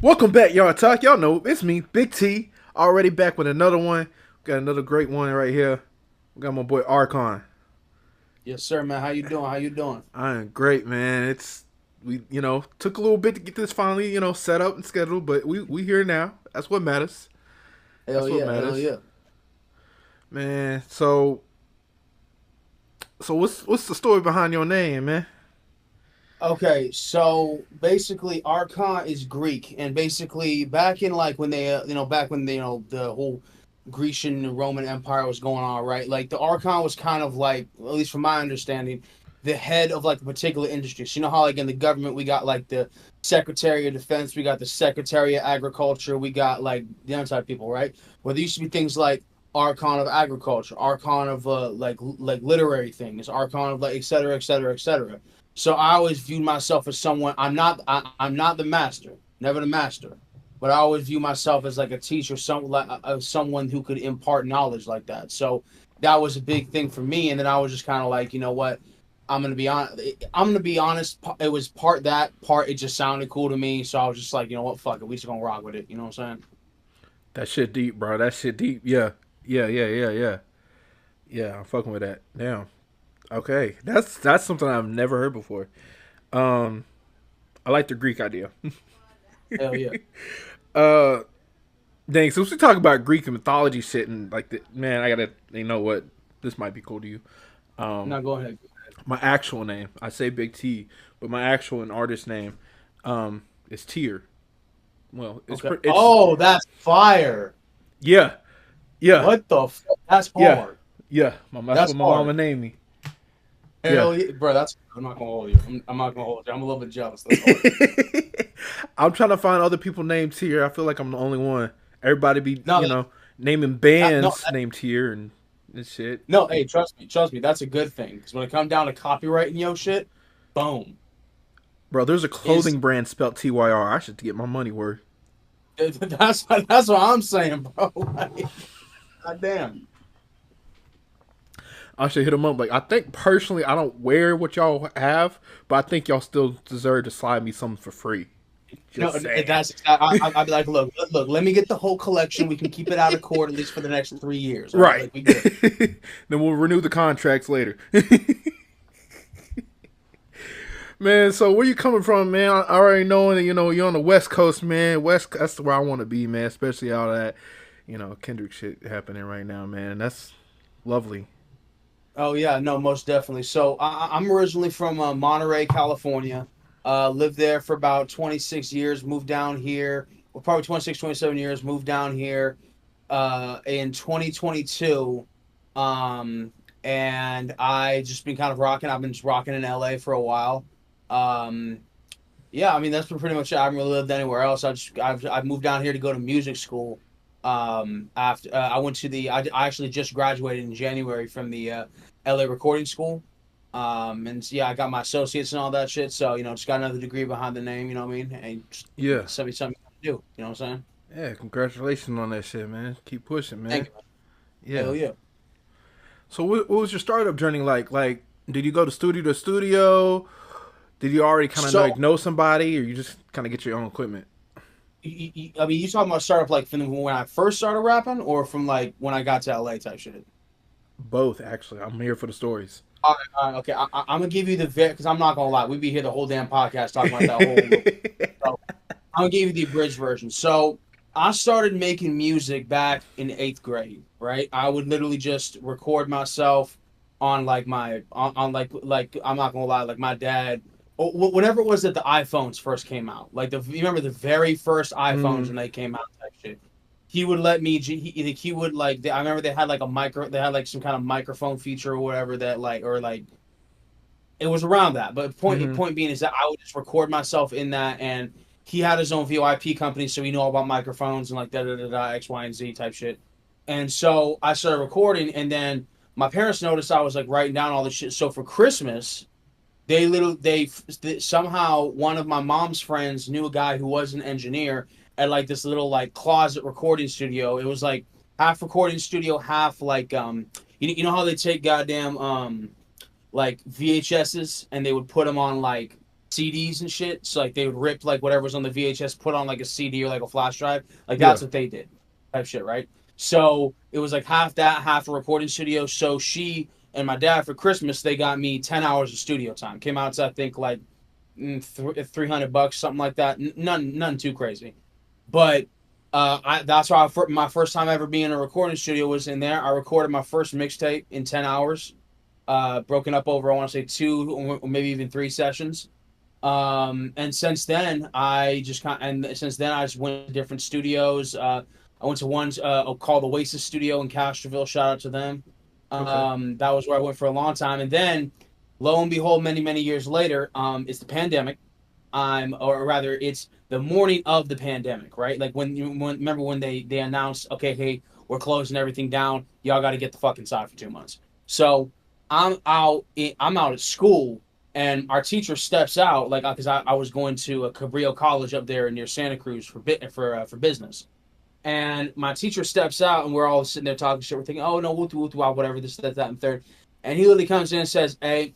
Welcome back, y'all talk. Y'all know it's me, Big T, already back with another one. Got another great one right here. We got my boy Archon. Yes, sir, man. How you doing? How you doing? I am great, man. It's we took a little bit to get this finally set up and scheduled, but we here now. That's what matters. Hell That's what yeah, hell matters, yeah. man. So what's the story behind your name, man? Okay, so basically, Archon is Greek, and basically back in like when they, back when the whole Grecian and Roman Empire was going on, right? Like the Archon was kind of like, at least from my understanding, the head of like a particular industry. So you know how like in the government we got like the Secretary of Defense, we got the Secretary of Agriculture, we got like the other type of people, right? Where there used to be things like Archon of Agriculture, Archon of like literary things, Archon of like et cetera, et cetera, et cetera. So I always viewed myself as someone. I'm not the master, never the master, but I always view myself as like a teacher, someone who could impart knowledge like that. So that was a big thing for me. And then I was just kind of like, you know what? I'm gonna be on. I'm gonna be honest. It was part that part. It just sounded cool to me, so I was just like, you know what? Fuck it. We just gonna rock with it. You know what I'm saying? That shit deep, bro. That shit deep. Yeah, yeah. Yeah, I'm fucking with that. Damn. Okay, that's something I've never heard before. Um, I like the Greek idea. Hell yeah. uh, Dang, since we talk about Greek mythology shit and like the man, I gotta you know what this might be cool to you. Um, Now go ahead. my actual name, I say Big T, but my actual and artist name, is Tier. Well, Okay. it's Oh, that's fire. yeah, yeah, What the? That's yeah, hard. yeah. That's That's what my mama hard. named me. Yeah. Hell yeah, bro. That's. I'm not gonna hold you. I'm not gonna hold you. I'm a little bit jealous. That's hard. I'm trying to find other people named Tier. I feel like I'm the only one. Everybody be No, naming no, bands named Tier and shit. no. Hey, trust me. That's a good thing because when it comes down to copywriting yo shit, boom. Bro, there's a Is clothing brand spelled Tyr. I should get my money worth. that's what I'm saying, bro. Like, goddamn. I should hit them up. Like, I think personally, I don't wear what y'all have, but I think y'all still deserve to slide me something for free. No, Just saying. that's. I'd be like, look. Let me get the whole collection. We can keep it out of court at least for the next 3 years. All right, Right. like we good. Then we'll renew the contracts later. Man, so where you coming from, man? I already know that you're on the West Coast, man. West, that's where I want to be, man. Especially all that, Kendrick shit happening right now, man. That's lovely. Oh yeah, no, most definitely. So I'm originally from Monterey, California. Lived there for about 26 years. Moved down here, well, probably 26, 27 years. Moved down here in 2022. Um, and I just been kind of rocking. I've been just rocking in LA for a while. Um, yeah, I mean that's pretty much it. I haven't really lived anywhere else. I've moved down here to go to music school. After I went to I actually just graduated in January from the LA Recording School. And yeah, I got my associates and all that shit. So just got another degree behind the name. You know what I mean? And just Yeah, something to do. You know what I'm saying? yeah. Congratulations on that shit, man. Keep pushing, Thank man. you, man. Yeah. Hell yeah. So what was your startup journey like? Like, did you go to studio to studio? Did you already kind of So know somebody, or you just kind of get your own equipment? I mean, you talking about startup like from when I first started rapping, or from like when I got to LA type shit? Both, actually. I'm here for the stories. All right, okay. I'm gonna give you the because I'm not gonna lie, we'd be here the whole damn podcast talking about that whole little. So I'm gonna give you the abridged version. So I started making music back in eighth grade. Right, I would literally just record myself on like on like I'm not gonna lie, like my dad. Whatever it was that the iPhones first came out, like you remember the very first iPhones Mm, when they came out, type shit. He would let me. He would like. I remember they had like a micro. They had like some kind of microphone feature or whatever that like or like it was around that. But hmm. point being is that I would just record myself in that, and he had his own VoIP company, so he knew all about microphones and like X, Y, and Z type shit. And so I started recording, and then my parents noticed I was like writing down all this shit. So for Christmas, they somehow one of my mom's friends knew a guy who was an engineer at like this little like closet recording studio. It was like half recording studio, half like you know how they take goddamn like VHSs and they would put them on like CDs and shit. So like they would rip like whatever was on the VHS, put on like a CD or like a flash drive. Like Yeah. that's what they did, type shit, right? So it was like half that, half a recording studio. So she and my dad for Christmas they got me 10 hours of studio time. Came out to I think like $300, something like that. None too crazy, but. That's why my first time ever being in a recording studio was in there. I recorded my first mixtape in 10 hours, broken up over I want to say 2 or maybe even 3 sessions. And since then, since then I just went to different studios. I went to one called Oasis Studio in Castroville. Shout out to them. Okay. That was where I went for a long time, and then lo and behold, many years later, it's the pandemic. Or rather, it's the morning of the pandemic, right? Like remember when they announced, okay, hey, we're closing everything down. Y'all got to get the fuck inside for 2 months. So I'm out at school and our teacher steps out like because I was going to a Cabrillo College up there near Santa Cruz for business, and my teacher steps out and we're all sitting there talking shit. We're thinking, oh no, whatever this that and third, and he literally comes in and says, hey,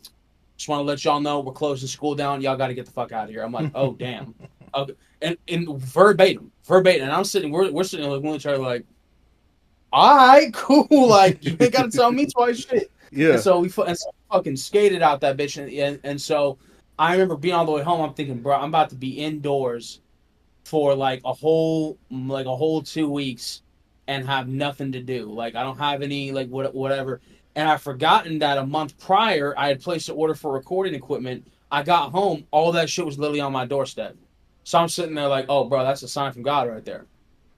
just want to let y'all know we're closing school down. Y'all got to get the fuck out of here. I'm like, oh damn, okay. And verbatim, and I'm sitting, we're sitting like one each other like, all right, cool, like you ain't got to tell me twice, shit. And Yeah. so we fucking skated out that bitch, and so I remember being all the way home. I'm thinking, bro, I'm about to be indoors for like a whole 2 weeks and have nothing to do. Like I don't have any like whatever. And I've forgotten that a month prior I had placed an order for recording equipment. I got home, all that shit was literally on my doorstep. So I'm sitting there like, oh, bro, that's a sign from God right there.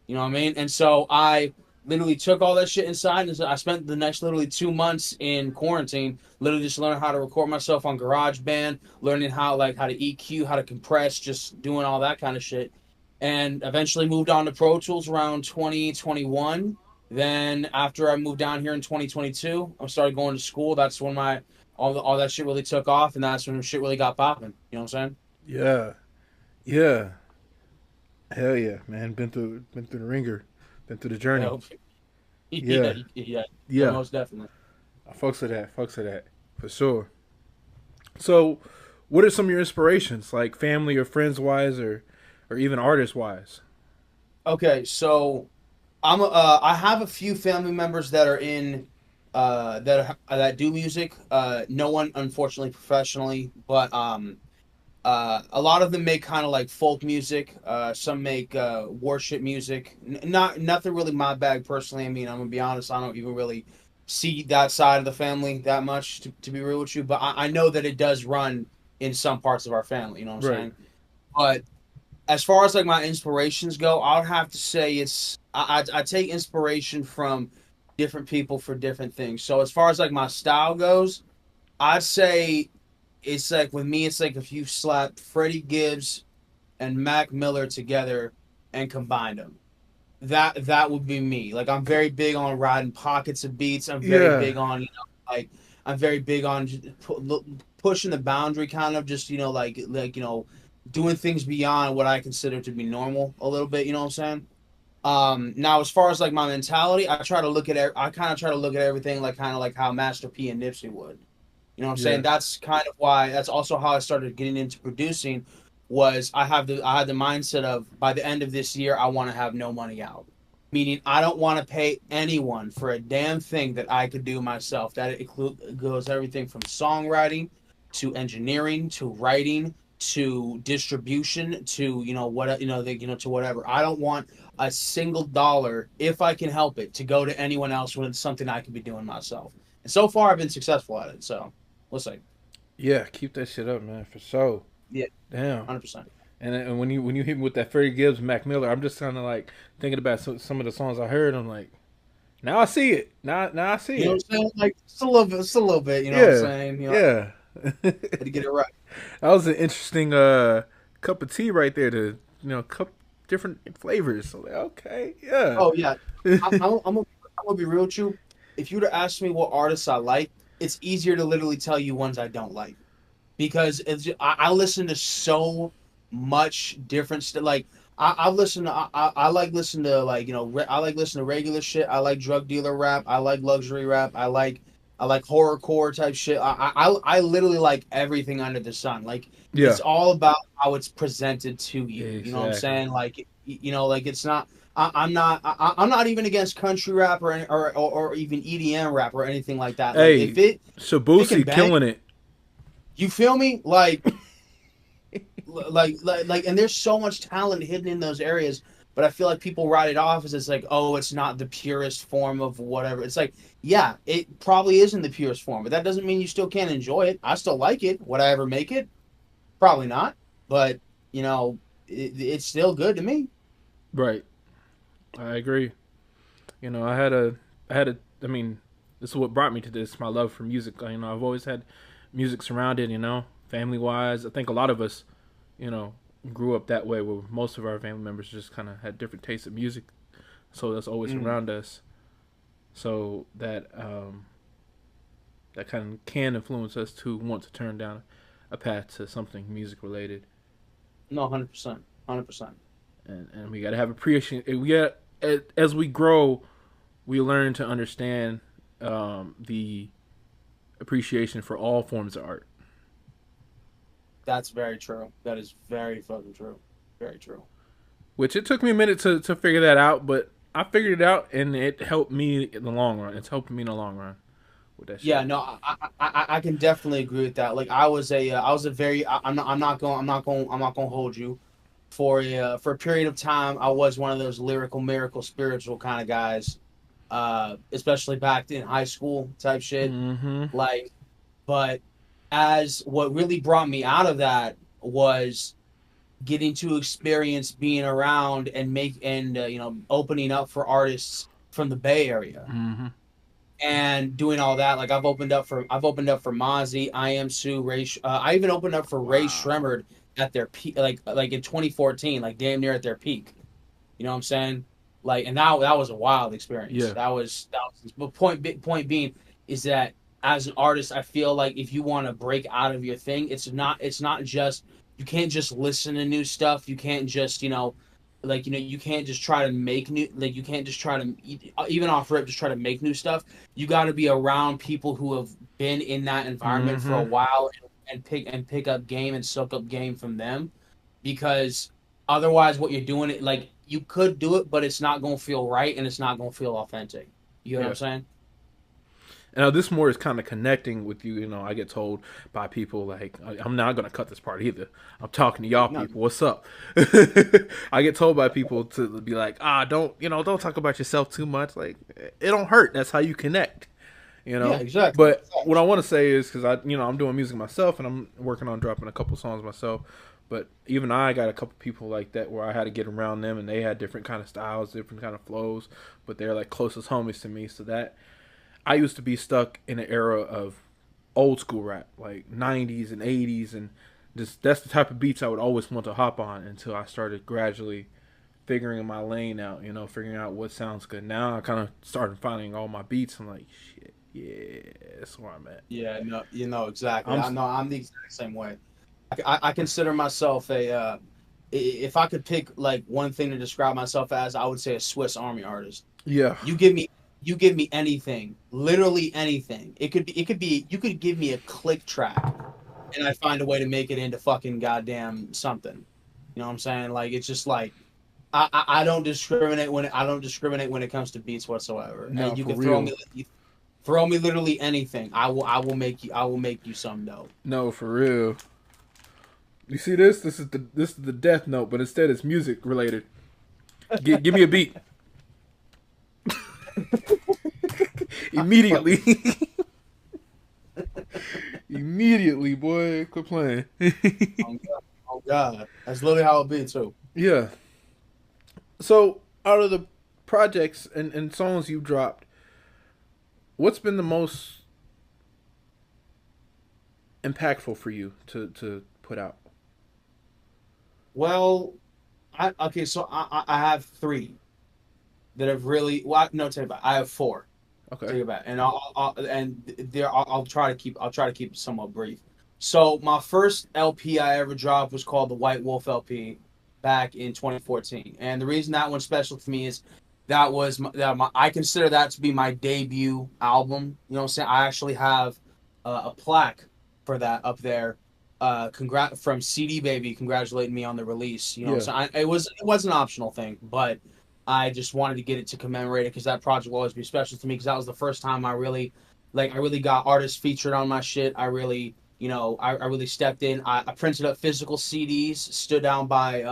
You know what I mean? And so I literally took all that shit inside, and I spent the next literally 2 months in quarantine, literally just learning how to record myself on GarageBand, learning how to EQ, how to compress, just doing all that kind of shit. And eventually moved on to Pro Tools around 2021. Then after I moved down here in 2022, I started going to school. That's when my all that shit really took off, and that's when shit really got popping. You know what I'm Yeah. Yeah. Hell yeah, man. Been through the ringer. Been through the journey. saying? Yeah, Yeah. yeah, yeah, Yeah. most definitely. I fucks with that. Fucks with that. For sure. So, what are some of your inspirations, like family or friends wise, or even artist wise? Okay, so I have a few family members that are in that do music. No one unfortunately professionally, but a lot of them make kind of like folk music. Some make worship music. Not nothing really my bag personally. I mean, I'm gonna be honest. I don't even really see that side of the family that much to be real with you. But I know that it does run in some parts of our family. You know what I'm Right. saying? But as far as like my inspirations go, I would have to say I take inspiration from different people for different things. So as far as like my style goes, I'd say it's like with me, it's like if you slap Freddie Gibbs and Mac Miller together and combined them, that would be me. Like I'm very big on riding pockets of beats. I'm very Yeah. big on like I'm very big on pushing the boundary, kind of just doing things beyond what I consider to be normal a little bit. You know what I'm saying? Now as far as like my mentality, I kind of try to look at everything like kind of like how Master P and Nipsey would. You know what I'm saying? Yeah. That's also how I started getting into producing was I had the mindset of by the end of this year I want to have no money out. Meaning I don't want to pay anyone for a damn thing that I could do myself. Goes everything from songwriting to engineering to writing to distribution to to whatever. I don't want a single dollar if I can help it to go to anyone else when it's something I could be doing myself. And so far I've been successful at it. So we'll see. Yeah. Keep that shit up, man. For sure. Yeah, Damn. 100%. And when you hit me with that Freddie Gibbs, Mac Miller, I'm just kind of like thinking about some of the songs I heard. I'm like, now I see it. Now I see You know it. what I'm saying? Like just a little bit. You know what I'm Yeah. saying? Yeah. Had to get it right. That was an interesting cup of tea right there. To cup different flavors. So like, okay, yeah, Oh yeah, I'm gonna be real with you. If you'd have asked me what artists I like, it's easier to literally tell you ones I don't like because I listen to so much different stuff. Like I listen to I like listening to like I like listening to regular shit. I like drug dealer rap. I like luxury rap. I like I like horrorcore type shit. I literally like everything under the sun. Like Yeah, it's all about how it's presented to you. You know what I'm exactly. saying? Like you know, like it's not. I'm not even against country rap or even EDM rap or anything like that. Like Hey, if it can Shabusi bang, killing it. you feel me? And there's so much talent hidden in those areas, but I feel like people write it off as it's like, oh, it's not the purest form of whatever. It's like, yeah, it probably isn't the purest form, but that doesn't mean you still can't enjoy it. I still like it. Would I ever make it? Probably not, but you know, it's still good to me. Right. I agree. I had a. I mean, this is what brought me to this. My love for music. I've always had music surrounded. Family wise, I think a lot of us, you know, grew up that way where most of our family members just kind of had different tastes of music, so that's always Mm. around us. So that kind of can influence us to want to turn down a path to something music related, No, 100%, 100%. and we got to have appreciation. We got as we grow, we learn to understand the appreciation for all forms of art. That's very true. That is very fucking true. Very true. Which it took me a minute to figure that out, but I figured it out, and it helped me in the long run. It's helping me in the long run with that Yeah, shit. no, I can definitely agree with that. Like I was a very I'm not going to hold you for a period of time. I was one of those lyrical miracle spiritual kind of guys, especially back in high school type shit. Mm-hmm. Like, but as what really brought me out of that was getting to experience being around and you know, opening up for artists from the Bay Area Mm-hmm. and doing all that. Like I've opened up for Mozzie, I Am Sue, I even opened up for Ray Wow. Shremmerd at their peak, like in 2014, like damn near at their peak. You know what I'm saying? Like, and that was a wild experience. Yeah. That was. But point being is that as an artist, I feel like if you want to break out of your thing, it's not just you can't just listen to new stuff. You can't just you can't just try to make new you can't just try to even off rip just try to make new stuff. You got to be around people who have been in that environment for a Mm-hmm. while and pick up game and soak up game from them because otherwise, what you're doing, like you could do it, but it's not gonna feel right and it's not gonna feel authentic. You know what I'm Yeah. saying? And now this more is kind of connecting with you. I get told by people like, I'm not gonna cut this part either. I'm talking to y'all No, people. What's up? I get told by people to be like, don't talk about yourself too much. Like, it don't hurt. That's how you connect. You yeah, know. exactly. But what I want to say is because I'm doing music myself and I'm working on dropping a couple songs myself. But even I got a couple people like that where I had to get around them and they had different kind of styles, different kind of flows, but they're like closest homies to me. So that I used to be stuck in an era of old school rap, like 90s and 80s, and just that's the type of beats I would always want to hop on until I started gradually figuring my lane out, figuring out what sounds good. Now I kind of started finding all my beats. I'm like, shit, yeah, that's where I'm at. Yeah, no, you know exactly. I'm I know I'm the exact same way. I consider myself if I could pick like one thing to describe myself as, I would say a Swiss Army artist. yeah, You give me you give me anything, literally anything. You could give me a click track and I find a way to make it into fucking goddamn something. You know what I'm saying? Like it's just like I don't discriminate when it comes to beats whatsoever. no, And you for can real, throw me literally anything. I will make you some dope. no, for real. You see this? This is the death note, but instead it's music related. Give me a beat immediately. Immediately, boy, quit playing. Oh God. Oh God. That's literally how it be too. Yeah. So, out of the projects and songs you dropped, what's been the most impactful for you to put out? Well, I have three that have really well no take it back. I have four. Okay. Take it back. And I'll try to keep it somewhat brief. So my first LP I ever dropped was called the White Wolf LP back in 2014. And the reason that one's special to me is that was I consider that to be my debut album. You know what I'm saying? I actually have a plaque for that up there. Congrat from CD Baby congratulating me on the release. You know what Yeah, I'm saying? It was an optional thing, but I just wanted to get it to commemorate it because that project will always be special to me because that was the first time I really got artists featured on my shit. I really I really stepped in. I printed up physical CDs, stood down by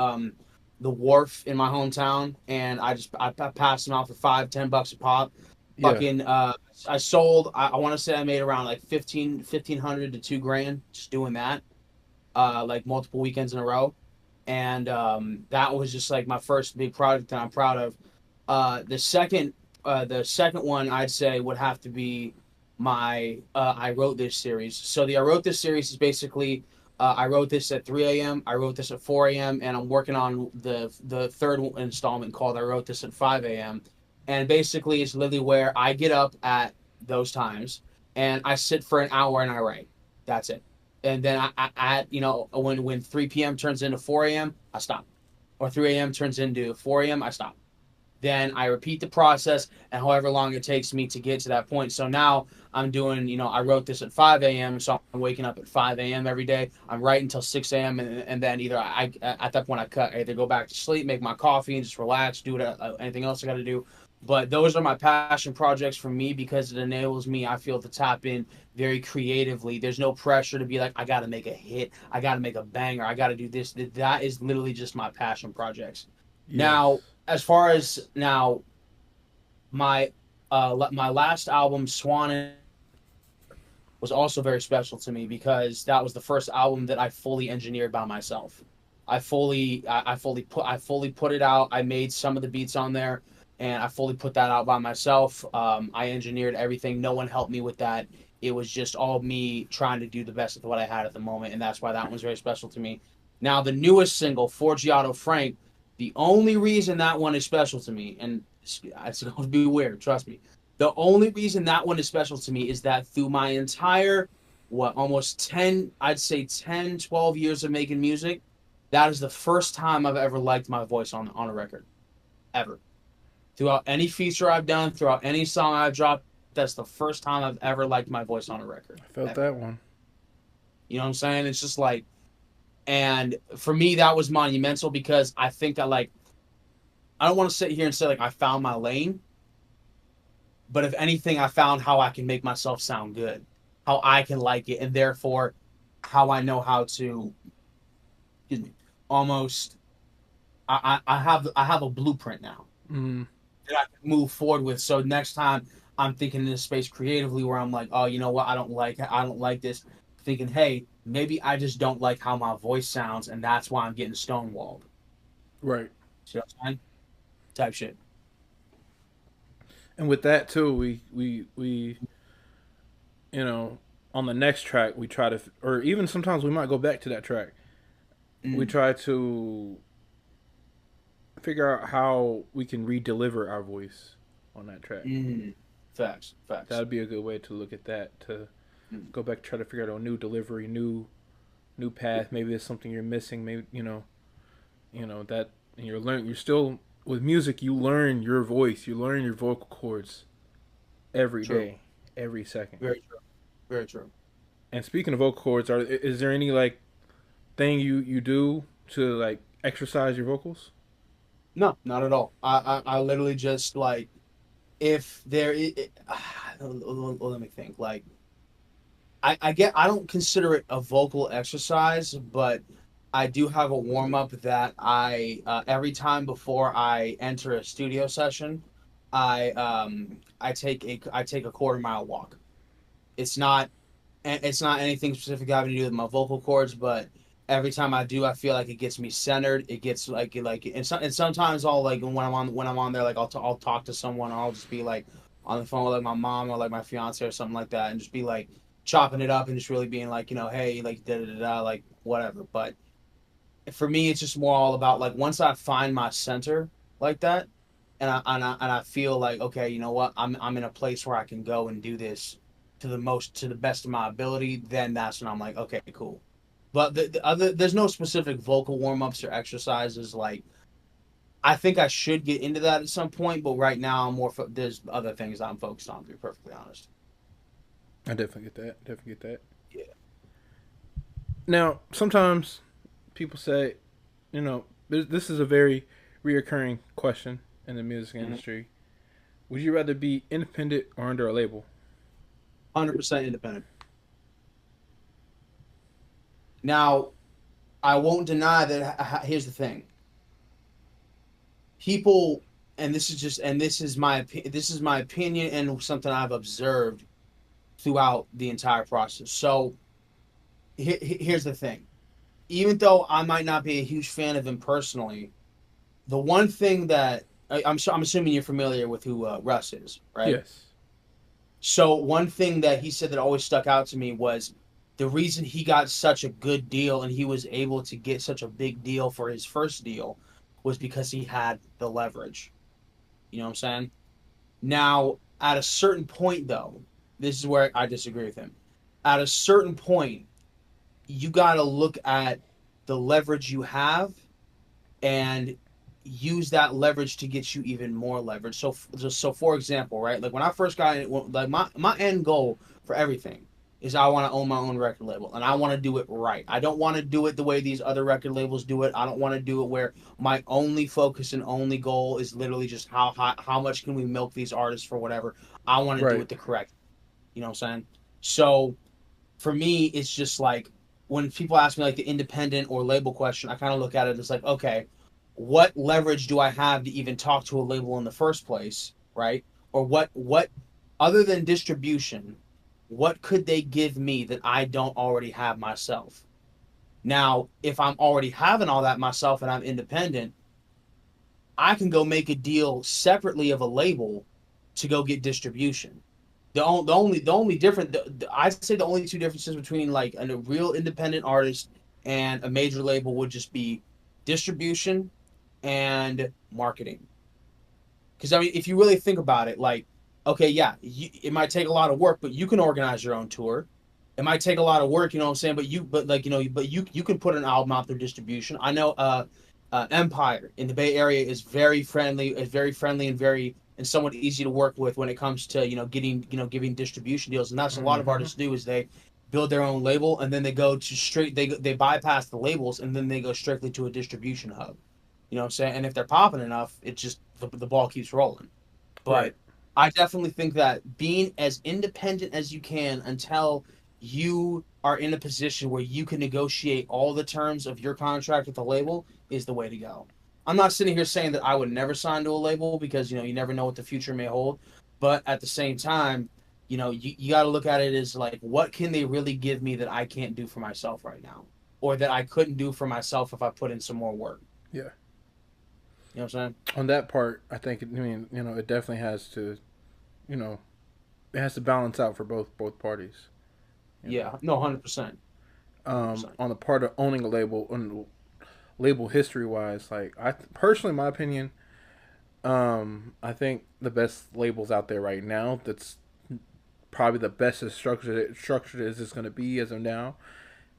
the wharf in my hometown, and I passed them out for $5-10 a pop. yeah, Fucking I sold. I want to say I made around like 1,500 to 2 grand just doing that. Like multiple weekends in a row, and that was just like my first big project that I'm proud of. The second one I'd say would have to be my I wrote this series. So the I wrote this series is basically I wrote this at 3 a.m. I wrote this at 4 a.m. and I'm working on the third installment called I wrote this at 5 a.m. And basically it's literally where I get up at those times and I sit for an hour and I write. That's it. And then when 3 p.m. turns into 4 a.m. I stop, or 3 a.m. turns into 4 a.m. I stop. Then I repeat the process, and however long it takes me to get to that point. So now I'm doing, I wrote this at 5 a.m., so I'm waking up at 5 a.m. every day. I'm writing until 6 a.m., and then either at that point, I either go back to sleep, make my coffee, and just relax, do anything else I got to do. But those are my passion projects for me because it enables me, I feel, to tap in very creatively. There's no pressure to be like, I got to make a hit, I got to make a banger, I got to do this. That is literally just my passion projects. Now, yes, as far as now, my last album, Swan, was also very special to me because that was the first album that I fully engineered by myself. I fully put it out. I made some of the beats on there, and I fully put that out by myself. I engineered everything. No one helped me with that. It was just all me trying to do the best with what I had at the moment, and that's why that one's very special to me. Now, the newest single, Forgiato Frank, the only reason that one is special to me, and it's going to be weird, trust me. The only reason that one is special to me is that through my entire, almost 10, I'd say 10, 12 years of making music, that is the first time I've ever liked my voice on a record. Ever. Throughout any feature I've done, throughout any song I've dropped, that's the first time I've ever liked my voice on a record. I felt Ever. that one. You know what I'm saying? It's just like, and for me, that was monumental because I think that, like, I don't want to sit here and say, like, I found my lane, but if anything, I found how I can make myself sound good, how I can like it, and therefore how I know how to, excuse me, almost, I have a blueprint now Mm, that I can move forward with. So next time I'm thinking in this space creatively where I'm like, oh, you know what, I don't like this. Thinking, hey, maybe I just don't like how my voice sounds, and that's why I'm getting stonewalled. right. See what I'm saying? Type shit. And with that too, we you know on the next track we try to, or even sometimes we might go back to that track. We Mm, try to figure out how we can re-deliver our voice on that track. mm. Facts, That facts. would be a good way to look at that. To Mm, go back, try to figure out a new delivery, new path. Maybe there's something you're missing. Maybe that, and you're learning. You're still with music. You learn your voice. You learn your vocal cords every true. day, every second. Very true. Very true. And speaking of vocal cords, is there any like thing you do to like exercise your vocals? No, not at all. I literally just like if there is, let me think. Like I don't consider it a vocal exercise, but I do have a warm up that I every time before I enter a studio session, I take a quarter-mile walk. It's not it's not anything specific having to do with my vocal cords, but every time I do, I feel like it gets me centered. It gets and sometimes I'll like when I'm on there, like I'll talk to someone, or I'll just be like on the phone with like my mom or like my fiance or something like that, and just be like chopping it up and just really being like, hey, like da da da da, like whatever. But for me, it's just more all about like once I find my center like that, and I feel like okay, you know what, I'm in a place where I can go and do this to the best of my ability. Then that's when I'm like, okay, cool. But the other, there's no specific vocal warm ups or exercises. Like I think I should get into that at some point, but right now I'm there's other things I'm focused on, to be perfectly honest. I definitely get that. Definitely get that. Yeah. Now, sometimes people say, this is a very reoccurring question in the music Mm-hmm. industry. Would you rather be independent or under a label? 100% independent. Now, I won't deny that. Here's the thing: people, and this is my opinion and something I've observed throughout the entire process. So here's the thing: even though I might not be a huge fan of him personally, the one thing that I'm assuming you're familiar with who Russ is, right? Yes. So one thing that he said that always stuck out to me was the reason he got such a good deal and he was able to get such a big deal for his first deal was because he had the leverage. You know what I'm saying? Now, at a certain point, though, this is where I disagree with him. At a certain point, you got to look at the leverage you have and use that leverage to get you even more leverage. So for example, right? Like when I first got in, like my end goal for everything is I want to own my own record label and I want to do it right. I don't want to do it the way these other record labels do it. I don't want to do it where my only focus and only goal is literally just how much can we milk these artists for whatever. I want to do Right. it the correct. You know what I'm saying? So for me, it's just like when people ask me like the independent or label question, I kind of look at it as like, okay, what leverage do I have to even talk to a label in the first place, right? Or what other than distribution, what could they give me that I don't already have myself? Now, if I'm already having all that myself and I'm independent, I can go make a deal separately of a label to go get distribution. The only different I'd say the only two differences between like a real independent artist and a major label would just be distribution and marketing. Because I mean, if you really think about it, like, okay, yeah, it might take a lot of work, but you can organize your own tour. It might take a lot of work, you know what I'm saying? But you can put an album out through distribution. I know, Empire in the Bay Area is very friendly and very and somewhat easy to work with when it comes to getting giving distribution deals, and that's a lot of Mm-hmm. artists do is they build their own label and then they go to straight they bypass the labels and then they go strictly to a distribution hub. You know what I'm saying? And if they're popping enough, it just the ball keeps rolling. Right. But I definitely think that being as independent as you can until you are in a position where you can negotiate all the terms of your contract with the label is the way to go. I'm not sitting here saying that I would never sign to a label because you never know what the future may hold. But at the same time, you got to look at it as like, what can they really give me that I can't do for myself right now, or that I couldn't do for myself if I put in some more work. Yeah. You know what I'm saying? On that part, I think it definitely has to, you know, it has to balance out for both parties. You know. Yeah, no, 100%, 100%. On the part of owning a label, label history wise, like I personally, my opinion, I think the best labels out there right now. That's probably the best as structured as it's going to be as of now.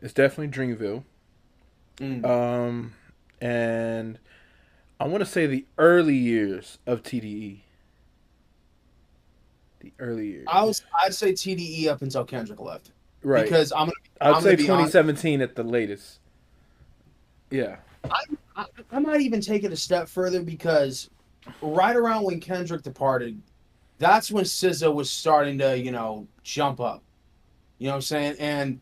It's definitely Dreamville. Mm. Um, and I want to say the early years of TDE. The early years, I'd say TDE up until Kendrick left right? because I'd I'm gonna say be honest. 2017 at the latest. Yeah, I might even take it a step further because right around when Kendrick departed, that's when SZA was starting to jump up. You know what I'm saying? And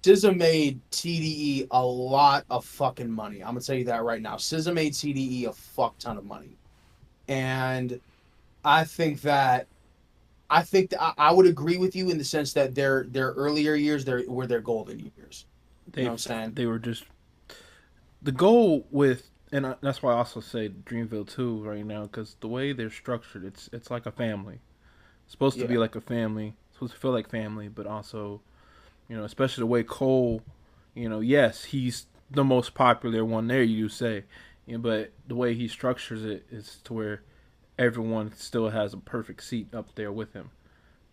SZA made TDE a lot of fucking money. I'm gonna tell you that right now. SZA made TDE a fuck ton of money, and I think that I would agree with you in the sense that their earlier years were their golden years. You know they what I'm saying? they were just the goal with, and that's why I also say Dreamville too right now because the way they're structured, it's like a family. It's supposed to be Yeah, like a family. It's supposed to feel like family, but also, especially the way Cole, yes, he's the most popular one there. You do say, but the way he structures it is to where everyone still has a perfect seat up there with him.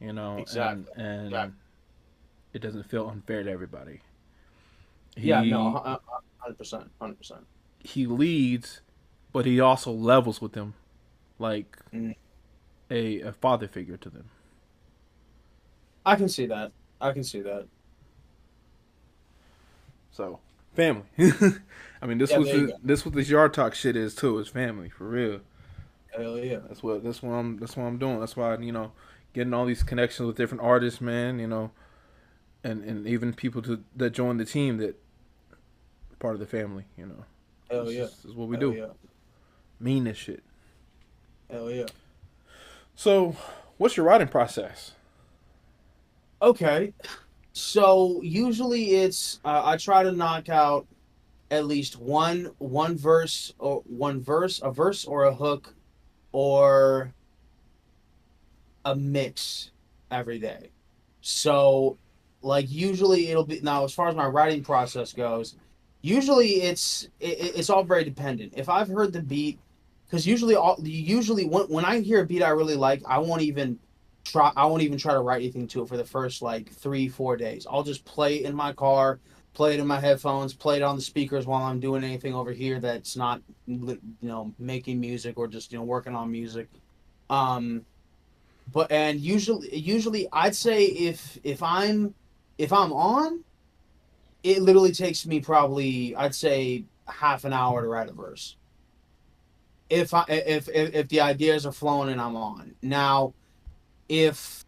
And exactly. and Exactly. it doesn't feel unfair to everybody. Yeah, no, He 100%, 100%. he leads but he also levels with them like Mm. a father figure to them. I can see that. I can see that. So family. I mean, Yeah, there you go. this what this yard talk shit is too. Is family for real. Hell yeah. That's what I'm doing. That's why getting all these connections with different artists, man. And even people that join the team that part of the family. Hell yeah. This is what we Hell do. yeah. Mean this shit. Hell yeah. So, what's your writing process? Okay. So usually it's I try to knock out at least one verse or a verse or a hook or a mix every day. So like usually it'll be now as far as my writing process goes, usually it's all very dependent. If I've heard the beat, because usually when I hear a beat I really like, I won't even try to write anything to it for the first like 3 4 days. I'll just play it in my car, play it in my headphones, play it on the speakers while I'm doing anything over here that's not making music or just working on music. Um, but and usually I'd say if I'm on, it literally takes me probably I'd say half an hour to write a verse. If the ideas are flowing and I'm on. Now, if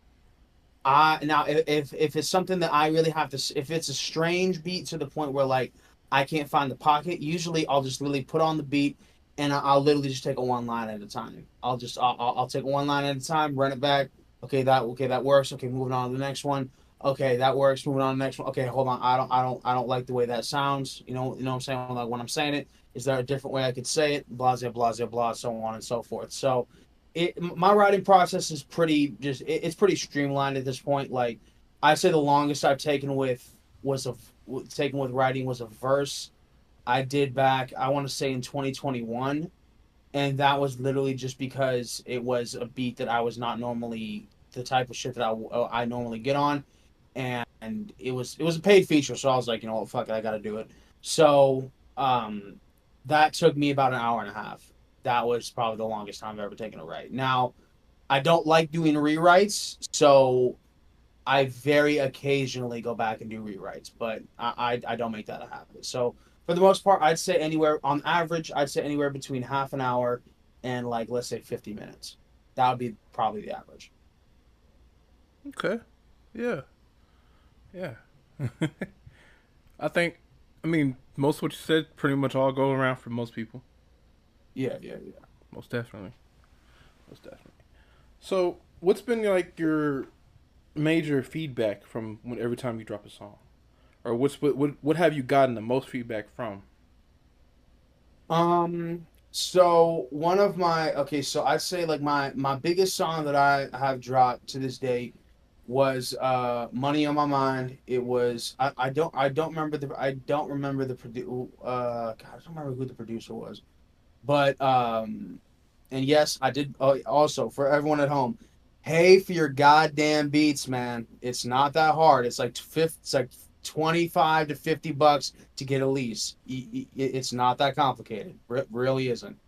if it's something that I really have to, if it's a strange beat to the point where like I can't find the pocket, usually I'll just literally put on the beat and I'll literally just take a one line at a time. I'll take one line at a time, run it back. Okay, that works. Okay, moving on to the next one. Okay, that works. Moving on to the next one. Okay, hold on. I don't like the way that sounds. You know what I'm saying? Like when I'm saying it, is there a different way I could say it? Blah blah blah blah, so on and so forth. So my writing process is it's pretty streamlined at this point. Like I say the longest I've taken with writing was a verse I did back I want to say in 2021, and that was literally just because it was a beat that I was not normally the type of shit that I normally get on, and it was a paid feature, so I was like, fuck it, I got to do it. So that took me about an hour and a half. That was probably the longest time I've ever taken to write. Now, I don't like doing rewrites, so I very occasionally go back and do rewrites, but I don't make that a habit. So for the most part, I'd say anywhere on average, I'd say anywhere between half an hour and like let's say 50 minutes. That would be probably the average. Okay. Yeah. Yeah. I think. I mean, most of what you said pretty much all go around for most people. Yeah, yeah, yeah. Most definitely. Most definitely. So, what's been like your major feedback from every time you drop a song, or what have you gotten the most feedback from? So one of my okay, so I'd say like my biggest song that I have dropped to this date was Money on My Mind. It was I don't remember the God, I don't remember who the producer was. But and yes, I did also for everyone at home, pay for your goddamn beats, man. It's not that hard. It's like 25 to $50 to get a lease. It's not that complicated. It really isn't.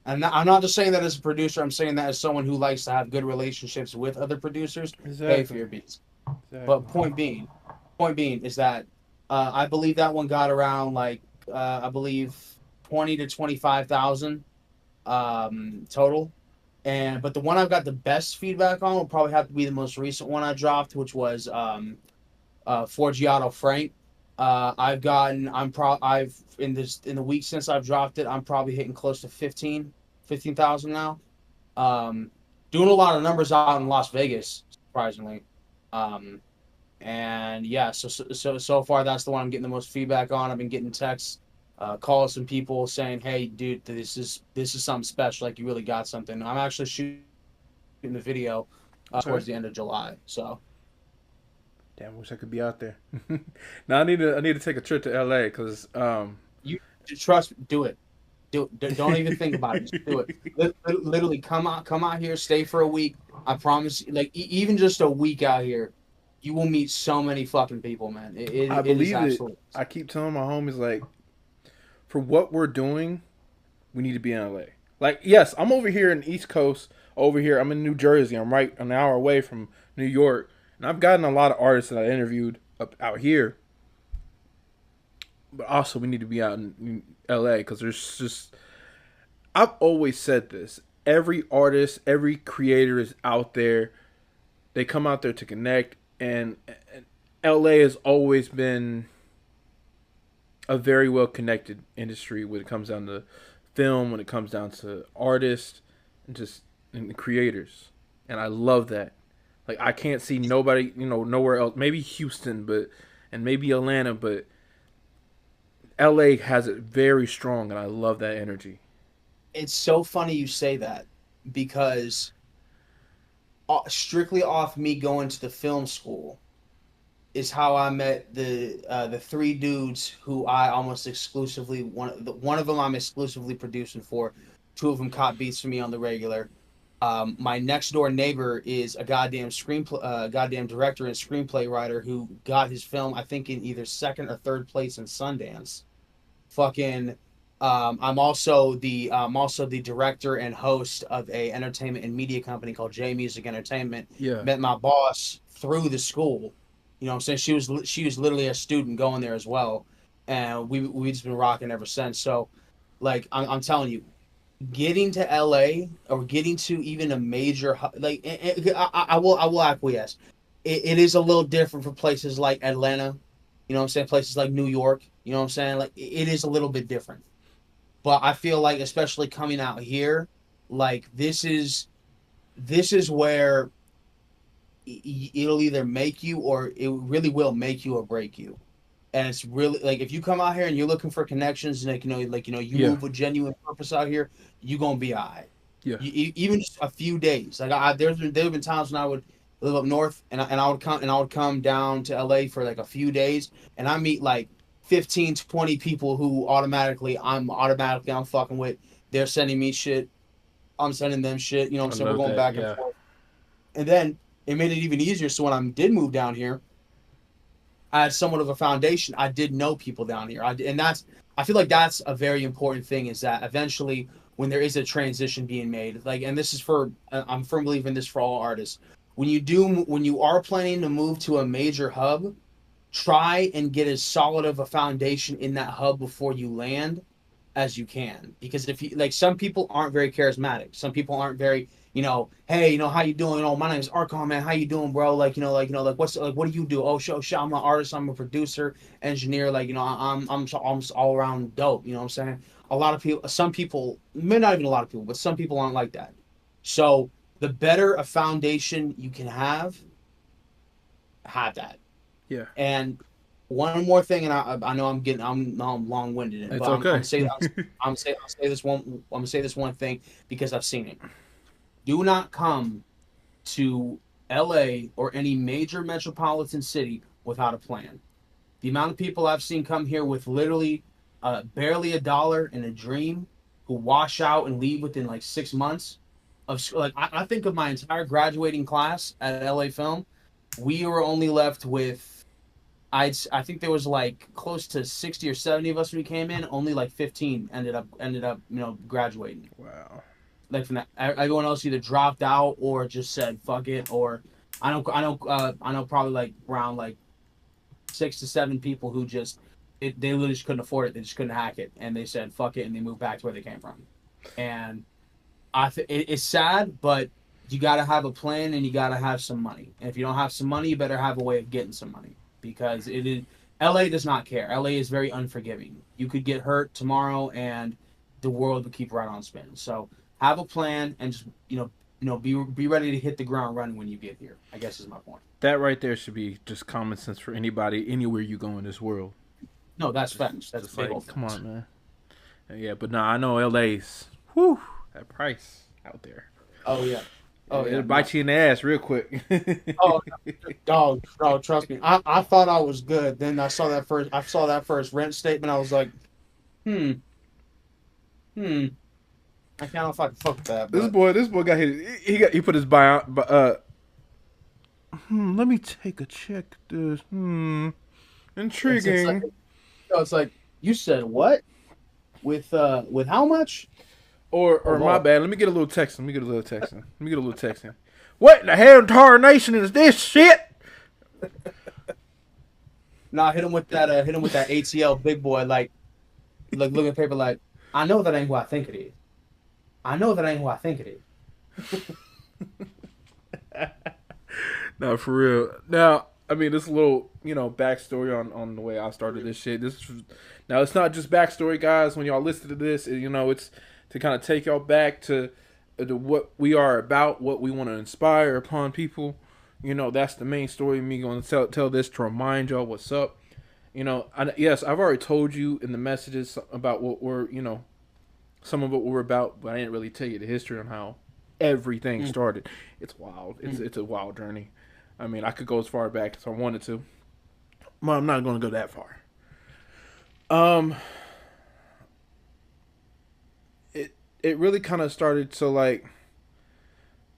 And I'm not just saying that as a producer. I'm saying that as someone who likes to have good relationships with other producers. Pay for Exactly. your beats. But Exactly. point being is that I believe that one got around like I believe 20 to 25,000 total. And but the one I've got the best feedback on will probably have to be the most recent one I dropped, which was Forgiato Frank. I've in the week since I've dropped it, I'm probably hitting close to 15,000 now. Um, Doing a lot of numbers out in Las Vegas, surprisingly. Um, and yeah, so far that's the one I'm getting the most feedback on. I've been getting texts, calls from people saying, "Hey, dude, this is something special. Like you really got something." I'm actually shooting the video Okay. towards the end of July. So Damn, wish I could be out there. Now I need to take a trip to LA because you trust me, do it. Don't even think about it. Just do it. Literally, come out here, stay for a week. I promise. Like even just a week out here, you will meet so many fucking people, man. I It is believe it. absolutely. I keep telling my homies like for what we're doing, we need to be in LA. Like, yes, I'm over here in the East Coast. Over here, I'm in New Jersey. I'm right an hour away from New York, and I've gotten a lot of artists that I interviewed up out here. But also, we need to be out in LA because there's just. I've always said this. Every artist, every creator is out there. They come out there to connect, and LA has always been a very well connected industry when it comes down to film, when it comes down to artists, and just and creators. And I love that. Like I can't see nobody, nowhere else. Maybe Houston, but and maybe Atlanta, but LA has it very strong, and I love that energy. It's so funny you say that because strictly off me going to the film school is how I met the three dudes who I almost exclusively one of them I'm exclusively producing for. Two of them caught beats for me on the regular. My next door neighbor is a goddamn goddamn director and screenplay writer who got his film I think in either second or third place in Sundance. Fucking I'm also the director and host of a entertainment and media company called J Music Entertainment. Yeah, Met my boss through the school. You know what I'm saying? She was literally a student going there as well. And we just been rocking ever since. So like I'm telling you, getting to LA or getting to even a major like I will acquiesce. It is a little different for places like Atlanta, you know what I'm saying? Places like New York, you know what I'm saying? Like it is a little bit different. But I feel like especially coming out here, like this is where it'll either make you or it really will make you or break you. And it's really like if you come out here and you're looking for connections and you yeah, move with genuine purpose out here, you gonna be alright. yeah. Even just a few days. Like there have been times when I would live up north and I would come down to LA for like a few days and I meet like 15 to 20 people who I'm fucking with. They're sending me shit. I'm sending them shit. You know what I I'm saying? We're love going that. back and Yeah, forth. And then it made it even easier. So when I did move down here, I had somewhat of a foundation. I did know people down here. I feel like that's a very important thing is that eventually when there is a transition being made, like, and this is for, I'm firm believer in this for all artists. When you are planning to move to a major hub, try and get as solid of a foundation in that hub before you land as you can, because if you like, some people aren't very charismatic, some people aren't very, hey, how you doing, my name is Archon, man, how you doing, bro, like what's like, what do you do? Oh, I'm an artist, I'm a producer, engineer, like, I'm just all around dope, you know what I'm saying? A lot of people, some people, maybe not even a lot of people, but some people aren't like that. So the better a foundation you can have that. yeah. And one more thing, and I know I'm long winded, It's but I'm okay. saying I'll say this one I'm gonna say this one thing because I've seen it. Do not come to LA or any major metropolitan city without a plan. The amount of people I've seen come here with literally barely a dollar and a dream who wash out and leave within like 6 months of like I think of my entire graduating class at LA Film, we were only left with I think there was like close to 60 or 70 of us when we came in. Only like 15 ended up graduating. Wow. Like from that, everyone else either dropped out or just said fuck it. Or I know probably like around like 6 to 7 people who just they literally just couldn't afford it. They just couldn't hack it, and they said fuck it, and they moved back to where they came from. And it's sad, but you got to have a plan and you got to have some money. And if you don't have some money, you better have a way of getting some money because it is. LA does not care. LA is very unforgiving. You could get hurt tomorrow, and the world would keep right on spinning. So have a plan and just be ready to hit the ground running when you get here. I guess is my point. That right there should be just common sense for anybody, anywhere you go in this world. No, that's facts. That's Just big like, old come facts. on, man. Yeah, but nah, I know LA's. Whew, that price out there. Oh yeah. Oh It'll yeah. No. bite you in the ass real quick. Oh, dog, trust me. I thought I was good. Then I saw that first rent statement. I was like, hmm, hmm. I can't know if I can fuck with that, but this boy got his. He put his buy. Let me take a check. This. it's like Intriguing. it's like you said what with how much? Oh Or my Lord. bad. Let me get a little texting. Let me get a little texting. Let me get a little texting. What in the hell entire nation is this shit? Nah, hit him with that ATL big boy, like looking at paper like, I know that ain't who I think it is. I know that ain't who I think it is. No, for real. Now, I mean, this little, backstory on the way I started this shit. Now, it's not just backstory, guys. When y'all listen to this, it's to kind of take y'all back to what we are about, what we want to inspire upon people. That's the main story of me going to tell this to remind y'all what's up. Yes, I've already told you in the messages about what we're, some of what we're about, but I didn't really tell you the history on how everything Mm, started. It's wild. mm, It's a wild journey. I mean, I could go as far back as I wanted to. Well, I'm not going to go that far. Um, it really kind of started. So like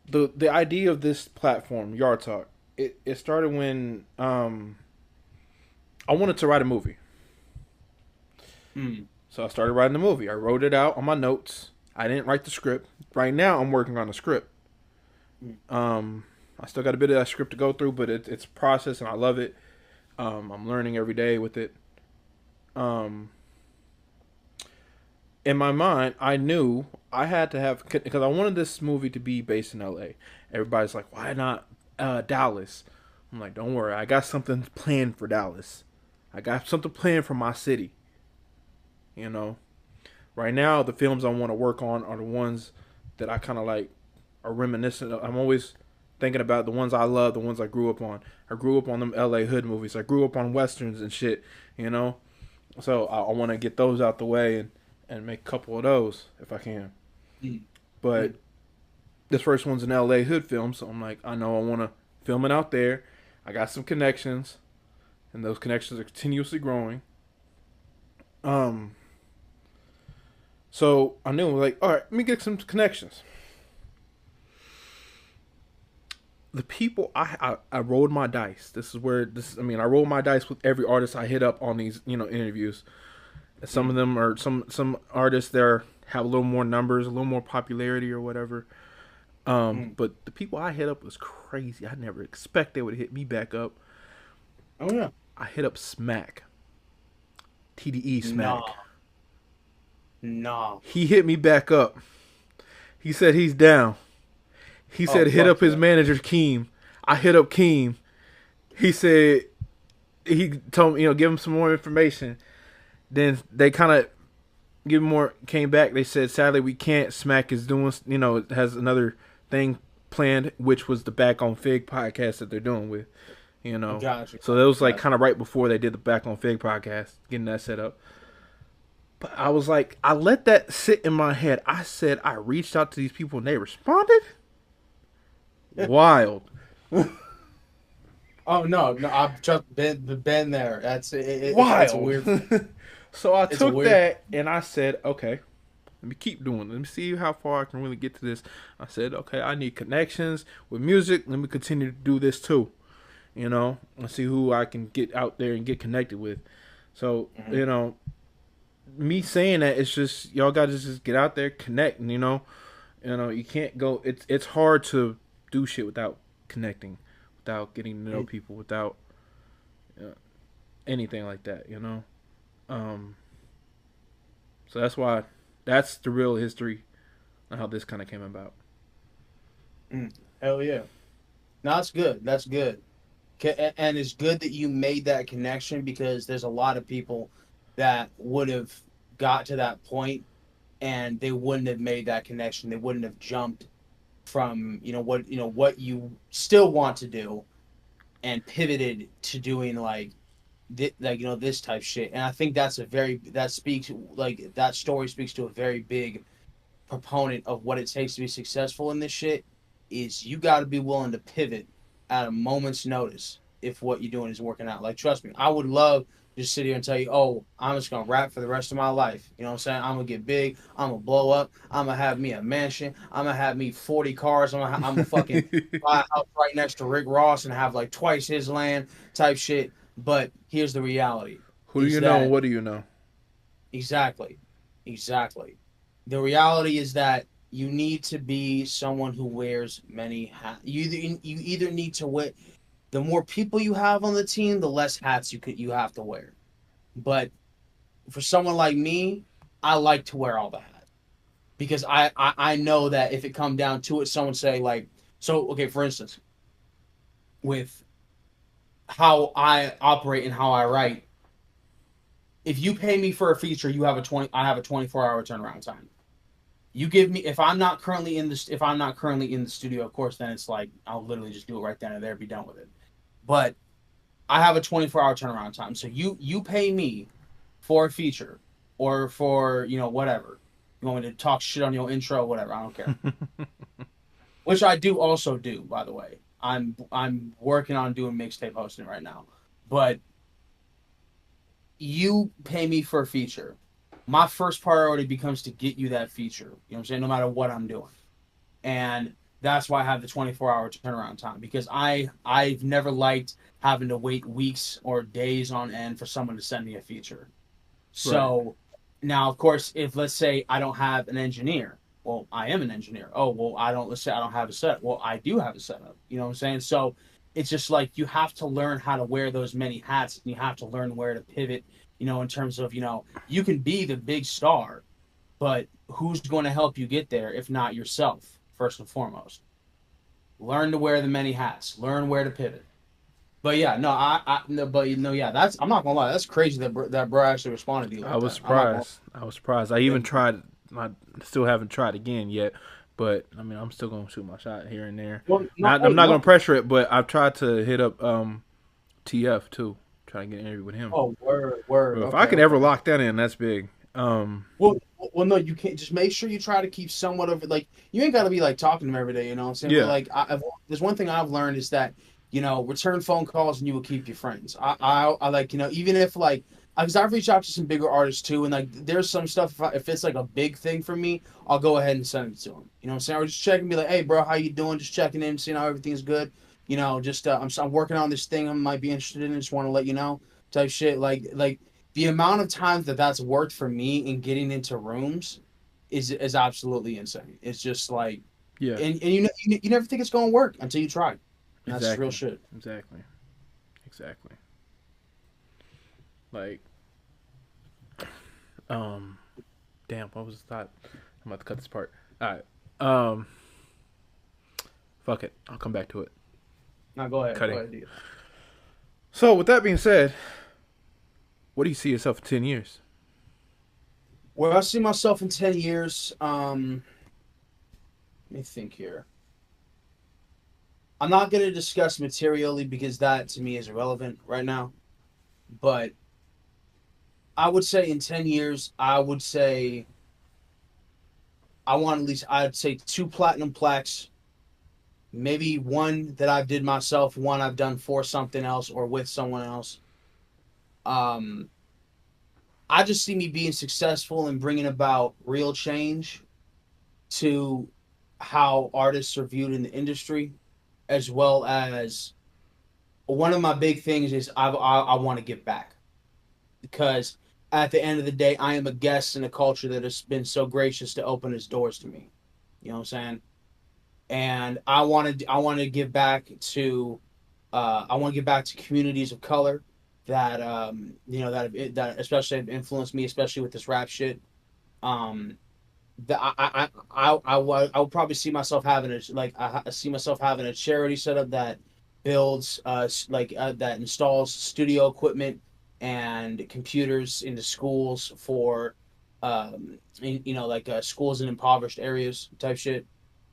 the idea of this platform, Yard Talk, it started when I wanted to write a movie. mm, So I started writing the movie. I wrote it out on my notes. I didn't write the script. Right now, I'm working on the script. mm. I still got a bit of that script to go through, but it's a process and I love it. I'm learning every day with it. Um, in my mind, I knew I had to have because I wanted this movie to be based in L.A. Everybody's like, "Why not Dallas?" I'm like, "Don't worry, I got something planned for Dallas. I got something planned for my city." You know, right now the films I want to work on are the ones that I kind of like are reminiscent of. I'm always thinking about the ones I love, the ones I grew up on. I grew up on them LA hood movies. I grew up on westerns and shit, you know? So I want to get those out the way and make a couple of those if I can. Mm, But mm. this first one's an LA hood film, so I'm like, I know I want to film it out there. I got some connections, and those connections are continuously growing. Um, so I knew like, all right, let me get some connections. The people I rolled my dice. This is where this. I mean, I roll my dice with every artist I hit up on these interviews. Some of Mm, them are some artists there have a little more numbers, a little more popularity or whatever. mm. But the people I hit up was crazy. I never expect they would hit me back up. Oh yeah. I hit up Smack, TDE Smack. Nah, nah. He hit me back up. He said he's down. He Oh said hit fuck up his yeah. manager Keem. I hit up Keem. He said he told me give him some more information. Then they kind of give more came back. They said sadly we can't. Smack is doing has another thing planned, which was the Back on Fig podcast that they're doing with Gotcha, So that was like gotcha. kind of right before they did the Back on Fig podcast, getting that set up. But I was like, I let that sit in my head. I said I reached out to these people and they responded. Wild, Oh no, no, I've just been there. It's a wild. weird thing. So I It's a took weird. that and I said, okay, let me keep doing it. Let me see how far I can really get to this. I said, okay, I need connections with music. Let me continue to do this too. And see who I can get out there and get connected with. So, Mhm. me saying that it's just y'all gotta just get out there, connect, and you can't go. It's hard to do shit without connecting, without getting to know Mm. people, without uh, anything like that. Um, so that's the real history of how this kind of came about. Mm. Hell yeah. No, that's good. That's good. And it's good that you made that connection because there's a lot of people that would have got to that point and they wouldn't have made that connection. They wouldn't have jumped from what you still want to do and pivoted to doing this type shit. And I think that story speaks to a very big proponent of what it takes to be successful in this shit. Is you got to be willing to pivot at a moment's notice if what you're doing is working out. Like, trust me, I would love to just sit here and tell you, oh, I'm just gonna rap for the rest of my life. You know what I'm saying? I'm gonna get big. I'm gonna blow up. I'm gonna have me a mansion. I'm gonna have me 40 cars. I'm gonna fucking buy a house right next to Rick Ross and have like twice his land type shit. But here's the reality: Who do is you know and that what do you know? exactly, exactly. The reality is that you need to be someone who wears many hats. You either need to wear, the more people you have on the team, the less hats you have to wear. But for someone like me, I like to wear all the hats because I know that if it come down to it, someone say like, so okay, for instance, with how I operate and how I write, if you pay me for a feature, I have a 24-hour turnaround time. You give me, if I'm not currently in the studio, of course, then it's like I'll literally just do it right then and there, be done with it. But I have a 24-hour turnaround time. So you pay me for a feature or for, whatever. You want me to talk shit on your intro, whatever, I don't care. Which I do also do, by the way. I'm working on doing mixtape hosting right now. But you pay me for a feature. My first priority becomes to get you that feature. You know what I'm saying? No matter what I'm doing. And that's why I have the 24-hour turnaround time, because I've never liked having to wait weeks or days on end for someone to send me a feature. Right. So now, of course, if let's say I don't have an engineer, well, I am an engineer. Oh, well, let's say I don't have a set. Well, I do have a setup. You know what I'm saying? So it's just like you have to learn how to wear those many hats, and you have to learn where to pivot, in terms of, you can be the big star, but who's going to help you get there if not yourself, first and foremost? Learn to wear the many hats, learn where to pivot. But yeah, no, no, but yeah, I'm not gonna lie, that's crazy that bro actually responded to you I like was that. I'm not gonna surprised. I was surprised. I even tried. I still haven't tried again yet. But I mean, I'm still gonna shoot my shot here and there. well, no, I'm hey, not no, gonna pressure it, but I've tried to hit up TF too. Try to get an interview with him. oh, word, Bro, if I okay, can ever okay. lock that in, that's big. Well, no, you can't. Just make sure you try to keep somewhat of it. Like, you ain't got to be like talking to him every day. You know what I'm saying? But Yeah, like, there's one thing I've learned is that, return phone calls and you will keep your friends. I like, even if like, because I've reached out to some bigger artists too, and like, there's some stuff. If it's like a big thing for me, I'll go ahead and send it to him. You know what I'm saying? Or just check and be like, hey, bro, how you doing? Just checking in, seeing how everything's good. Just I'm working on this thing I might be interested in. Just want to let you know, type shit. Like the amount of times that's worked for me in getting into rooms is absolutely insane. It's just like, yeah, and you never think it's going to work until you try. And that's just real exactly, shit. exactly, exactly. Like, um, damn, what was the thought? I'm about to cut this part. All right, fuck it. I'll come back to it. Now go ahead, Cutting. dude. So, with that being said, what do you see yourself in 10 years? Where I see myself in 10 years, let me think here. I'm not going to discuss materially because that to me is irrelevant right now. But I would say in 10 years, I would say I want at least, I'd say two platinum plaques, maybe one that I did myself, one I've done for something else or with someone else. Um, I just see me being successful and bringing about real change to how artists are viewed in the industry, as well as one of my big things is I want to give back, because at the end of the day, I am a guest in a culture that has been so gracious to open its doors to me. You know what I'm saying? And I want to give back to I want to give back to communities of color that that especially have influenced me, especially with this rap shit. Um, that I would probably see myself having I see myself having a charity setup that builds that installs studio equipment and computers into schools for schools in impoverished areas type shit.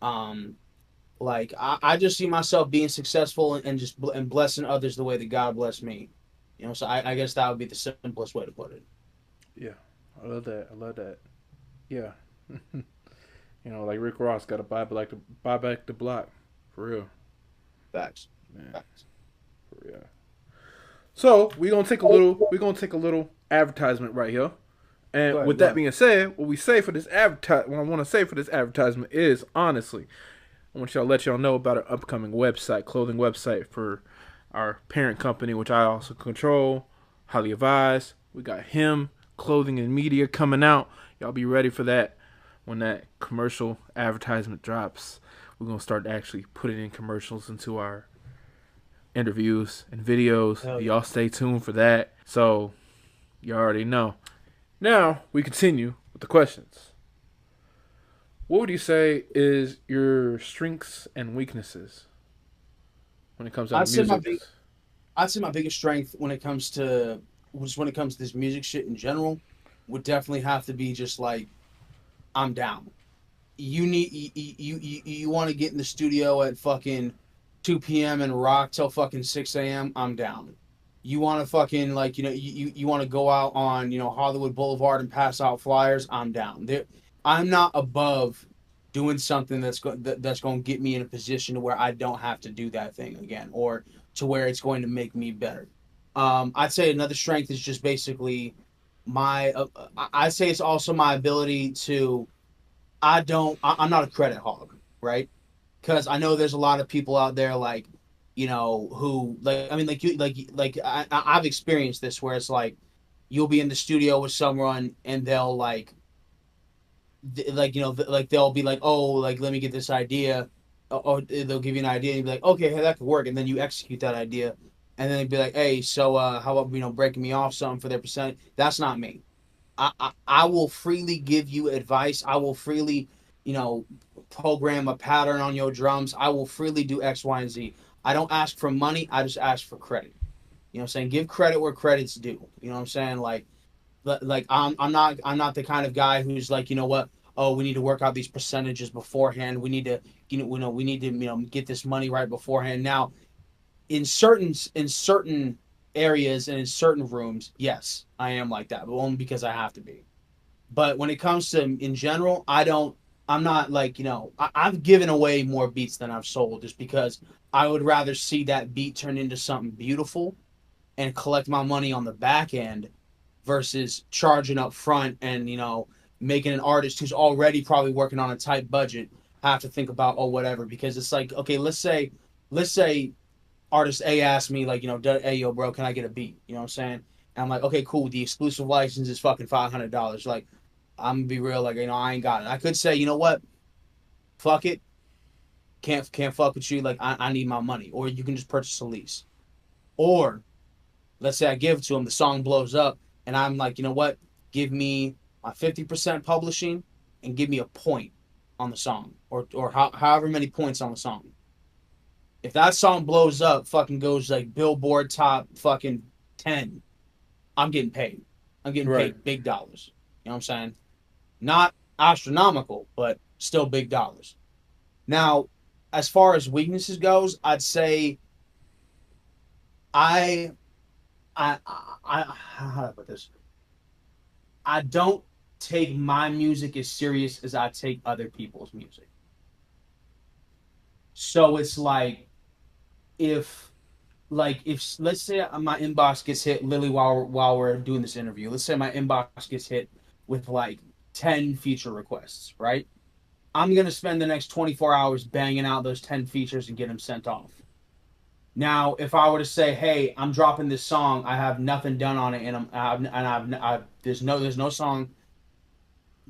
Um, I just see myself being successful and just and blessing others the way that God blessed me. So I guess that would be the simplest way to put it. Yeah, I love that. I love that. Yeah, like Rick Ross got to buy back the block, for real, Facts. man, Facts. for real. So we're gonna take a little advertisement right here. Go And ahead. with Go that ahead. being said, what I want to say for this advertisement is honestly, I want y'all to let y'all know about our upcoming website, clothing website for our parent company, which I also control. Highly advised. We got him clothing and media coming out. Y'all be ready for that. when that commercial advertisement drops, we're gonna start actually putting in commercials into our interviews and videos. Hell yeah. Y'all stay tuned for that. So you already know. Now we continue with the questions. What would you say is your strengths and weaknesses when it comes down I'd to say my music? big, I'd say my biggest strength when it comes to when it comes to this music shit in general would definitely have to be just like I'm down. You want to get in the studio at fucking 2 p.m. and rock till fucking 6 a.m. I'm down. You want to fucking like you want to go out on Hollywood Boulevard and pass out flyers. I'm down. I'm not above doing something that's going to get me in a position to where I don't have to do that thing again, or to where it's going to make me better. I'd say another strength is just basically my. I'd say it's also my ability to. I'm not a credit hog, right? Because I know there's a lot of people out there like, who like I mean like you like I've experienced this where it's like you'll be in the studio with someone and they'll like they'll be like, oh, like let me get this idea, or they'll give you an idea and you'll be like, okay, hey, that could work, and then you execute that idea, and then they'd be like, hey, so how about breaking me off something for their percent? That's not me. I will freely give you advice. I will freely, you know, program a pattern on your drums. I will freely do X, Y, and Z. I don't ask for money. I just ask for credit. You know what I'm saying? Give credit where credit's due. You know what I'm saying? Like I'm not the kind of guy who's like, you know what? Oh, we need to work out these percentages beforehand. We need to, we need to, get this money right beforehand. Now, in certain areas and in certain rooms, yes, I am like that, but only because I have to be. But when it comes to in general, I don't. I'm not like I've given away more beats than I've sold, just because I would rather see that beat turn into something beautiful and collect my money on the back end versus charging up front and making an artist who's already probably working on a tight budget have to think about, oh, whatever, because it's like, okay, let's say artist A asked me, like, hey, yo, bro, can I get a beat? You know what I'm saying? And I'm like, okay, cool. The exclusive license is fucking $500. Like, I'm gonna be real, like, I ain't got it. I could say, you know what? Fuck it. Can't fuck with you. Like, I need my money. Or you can just purchase a lease. Or let's say I give it to him, the song blows up, and I'm like, you know what? Give me my 50% publishing and give me a point on the song, or however many points on the song. If that song blows up, fucking goes like Billboard top fucking 10, I'm getting paid. I'm getting Right. paid big dollars. You know what I'm saying? Not astronomical, but still big dollars. Now, as far as weaknesses goes, I'd say I how do I put this? I don't take my music as serious as I take other people's music. So it's like if if let's say my inbox gets hit literally while we're doing this interview. Let's say my inbox gets hit with like 10 feature requests, right? I'm gonna spend the next 24 hours banging out those 10 features and get them sent off. Now, if I were to say, "Hey, I'm dropping this song. I have nothing done on it, and there's no song.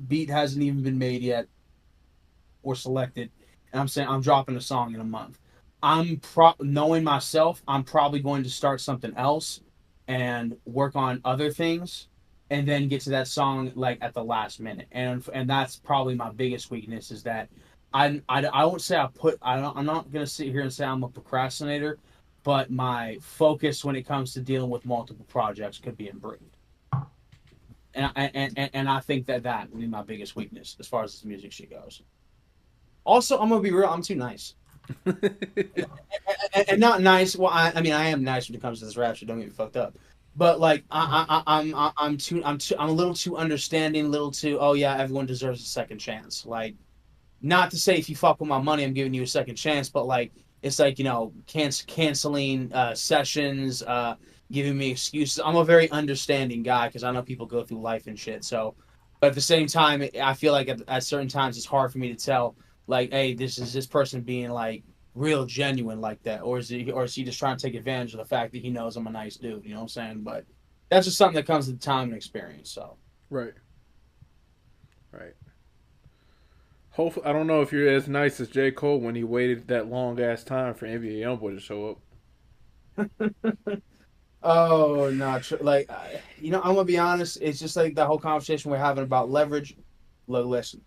Beat hasn't even been made yet or selected," and I'm saying I'm dropping a song in a month. Knowing myself, I'm probably going to start something else and work on other things, and then get to that song like at the last minute. And that's probably my biggest weakness, is that I won't say I'm not gonna sit here and say I'm a procrastinator, but my focus when it comes to dealing with multiple projects could be improved. And I think that would be my biggest weakness as far as this music shit goes. Also, I'm gonna be real. I'm too nice, and not nice. Well, I mean, I am nice when it comes to this rap shit. Don't get me fucked up. But like, I'm a little too understanding, a little too. Oh yeah, everyone deserves a second chance. Like, not to say if you fuck with my money, I'm giving you a second chance, but like, it's like canceling sessions, giving me excuses. I'm a very understanding guy because I know people go through life and shit. So, but at the same time, I feel like at certain times it's hard for me to tell, like, hey, this is this person being like real genuine like that, or is he just trying to take advantage of the fact that he knows I'm a nice dude? You know what I'm saying? But that's just something that comes with time and experience. So Right. Right. Hopefully, I don't know if you're as nice as J. Cole when he waited that long ass time for NBA YoungBoy to show up. Oh, no, like I'm gonna be honest. It's just like the whole conversation we're having about leverage. Look, listen.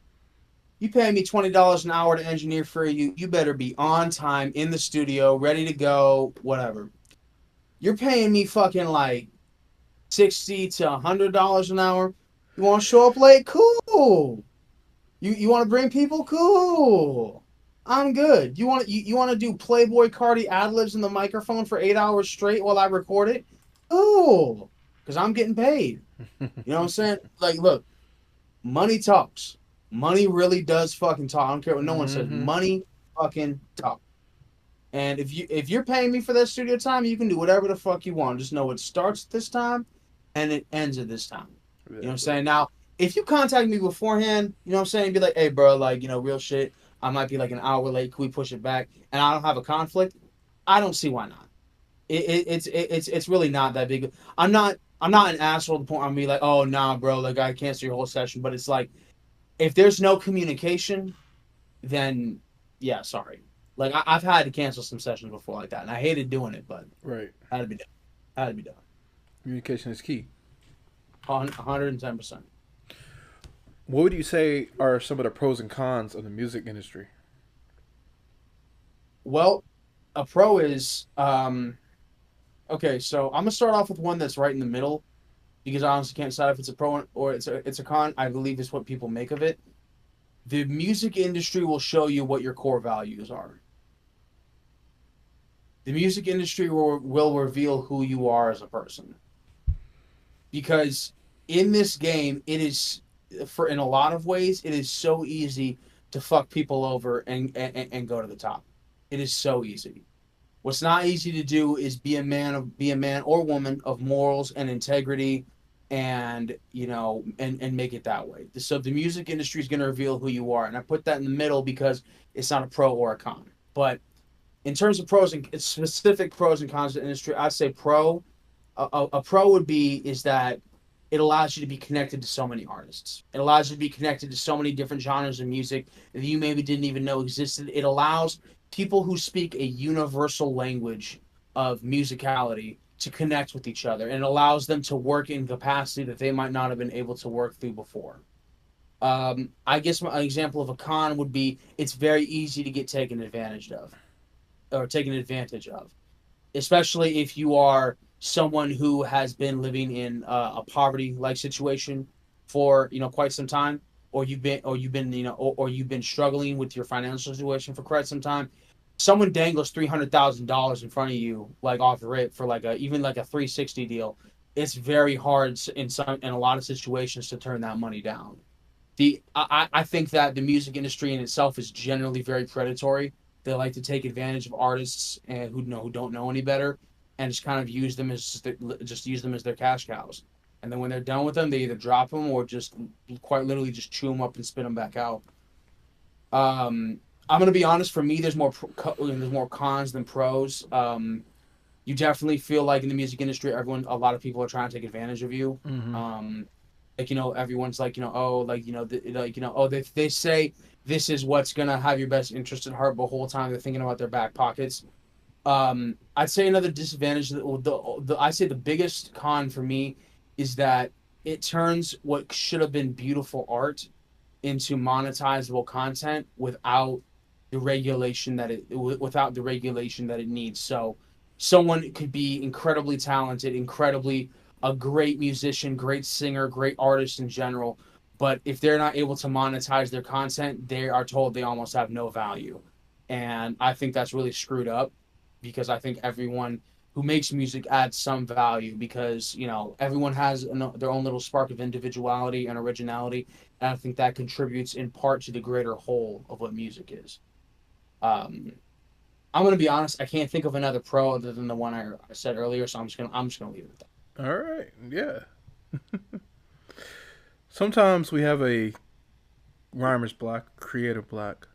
You pay me $20 an hour to engineer for you. You better be on time in the studio, ready to go, whatever. You're paying me fucking like 60 to $100 an hour. You want to show up late? Cool. You want to bring people? Cool. I'm good. You want to do Playboy Cardi ad libs in the microphone for 8 hours straight while I record it? Cool. Because I'm getting paid. You know what I'm saying? Like, look, money talks. Money really does fucking talk. I don't care what no one says. Mm-hmm. Money fucking talks. And if you're paying me for that studio time, you can do whatever the fuck you want. Just know it starts at this time and it ends at this time. Yeah, You know what I'm bro. saying? Now, if you contact me beforehand, you know what I'm saying, be like, hey bro, like, real shit. I might be like an hour late. Can we push it back? And I don't have a conflict. I don't see why not. It's really not that big. I'm not an asshole to the point I'm be like, oh nah, bro, like I cancel your whole session. But it's like if there's no communication, then yeah, sorry. Like I've had to cancel some sessions before like that, and I hated doing it, but Right. had to be done. Had to be done. Communication is key. 110%. What would you say are some of the pros and cons of the music industry? Well, a pro is okay. So I'm gonna start off with one that's right in the middle because I honestly can't decide if it's a pro or it's a con. I believe is what people make of it. The music industry will show you what your core values are. The music industry will reveal who you are as a person. Because in this game, it is for in a lot of ways, it is so easy to fuck people over and go to the top. It is so easy. What's not easy to do is be a man or woman of morals and integrity and and make it that way. So the music industry is going to reveal who you are. And I put that in the middle because it's not a pro or a con. But in terms of pros and specific pros and cons of the industry, I'd say a pro would be is that it allows you to be connected to so many artists. It allows you to be connected to so many different genres of music that you maybe didn't even know existed. It allows people who speak a universal language of musicality to connect with each other, and it allows them to work in capacity that they might not have been able to work through before. I guess an example of a con would be it's very easy to get taken advantage of or taken advantage of, especially if you are someone who has been living in a poverty like situation for quite some time, or you've been or you've been struggling with your financial situation for quite some time. Someone dangles $300,000 in front of you like off the rip for like a even like a 360 deal. It's very hard in a lot of situations to turn that money down. I think that the music industry in itself is generally very predatory. They like to take advantage of artists and who don't know any better, and just kind of just use them as their cash cows. And then when they're done with them, they either drop them or just quite literally just chew them up and spit them back out. I'm gonna be honest. For me, there's more cons than pros. You definitely feel like in the music industry, a lot of people are trying to take advantage of you. Mm-hmm. Like everyone's like oh like oh they say this is what's gonna have your best interest at heart, but the whole time they're thinking about their back pockets. I'd say another disadvantage I'd say the biggest con for me is that it turns what should have been beautiful art into monetizable content without the regulation that it needs. So someone could be incredibly talented, incredibly a great musician, great singer, great artist in general, but if they're not able to monetize their content, they are told they almost have no value. And I think that's really screwed up because I think everyone who makes music adds some value because everyone has their own little spark of individuality and originality, and I think that contributes in part to the greater whole of what music is. Um, I'm gonna be honest. I can't think of another pro other than the one I said earlier, so I'm just gonna leave it at that. All right. Yeah. Sometimes we have a rhymer's block, creative block.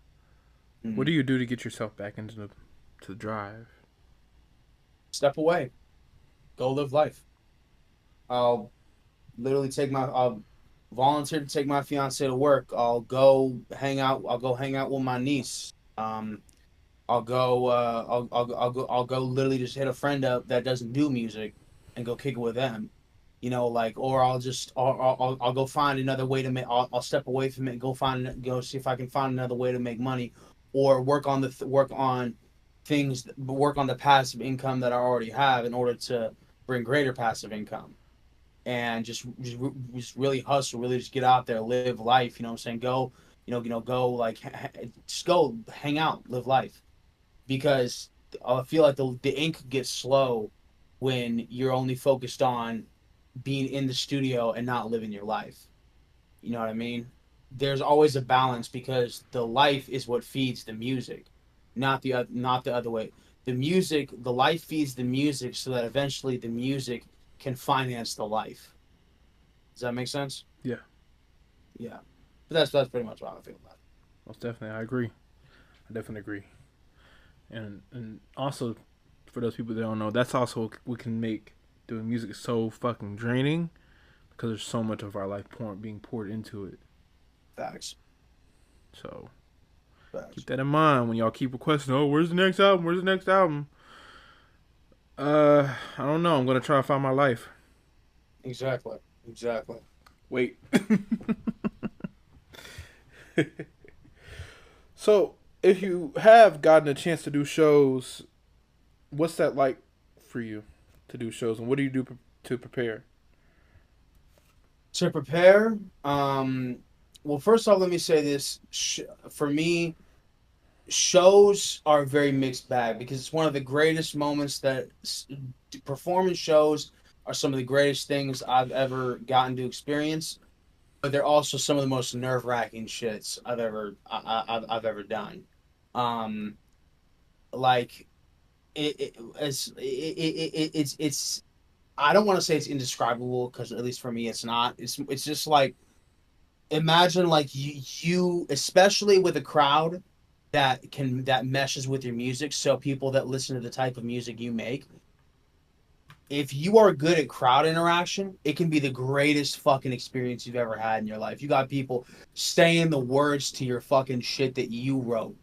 What do Mm. you do to get yourself back into the drive? Step away. Go live life. I'll literally take my. volunteer to take my fiance to work. I'll go hang out. I'll go hang out with my niece. I'll go. I'll go literally just hit a friend up that doesn't do music, and go kick it with them. You know, like, or I'll just, I'll go find another way to make. I'll step away from it and go see if I can find another way to make money, or work on work on things, work on the passive income that I already have in order to bring greater passive income, and just really hustle, really just get out there, live life. You know what I'm saying? Go, go like just go hang out, live life, because I feel like the ink gets slow when you're only focused on being in the studio and not living your life. You know what I mean? There's always a balance because the life is what feeds the music, not the other way. The music, the life feeds the music, so that eventually the music can finance the life. Does that make sense? Yeah, Yeah, but that's pretty much how I feel about it. most definitely. I agree. I definitely agree. And also, for those people that don't know, that's also what can make doing music so fucking draining because there's so much of our life being poured into it. Facts. So Facts. keep that in mind when y'all keep requesting. Oh, where's the next album? Where's the next album? I don't know. I'm gonna try to find my life. Exactly. Exactly. Wait. So, if you have gotten a chance to do shows, what's that like for you to do shows, and what do you do to prepare? To prepare, well, first off, let me say this. For me, shows are a very mixed bag because it's one of the greatest moments that performance shows are some of the greatest things I've ever gotten to experience, but they're also some of the most nerve-wracking shits I've ever done. Um, like it's I don't want to say it's indescribable because at least for me it's not. It's just like imagine like you especially with a crowd that meshes with your music, so people that listen to the type of music you make, if you are good at crowd interaction, it can be the greatest fucking experience you've ever had in your life. You got people saying the words to your fucking shit that you wrote.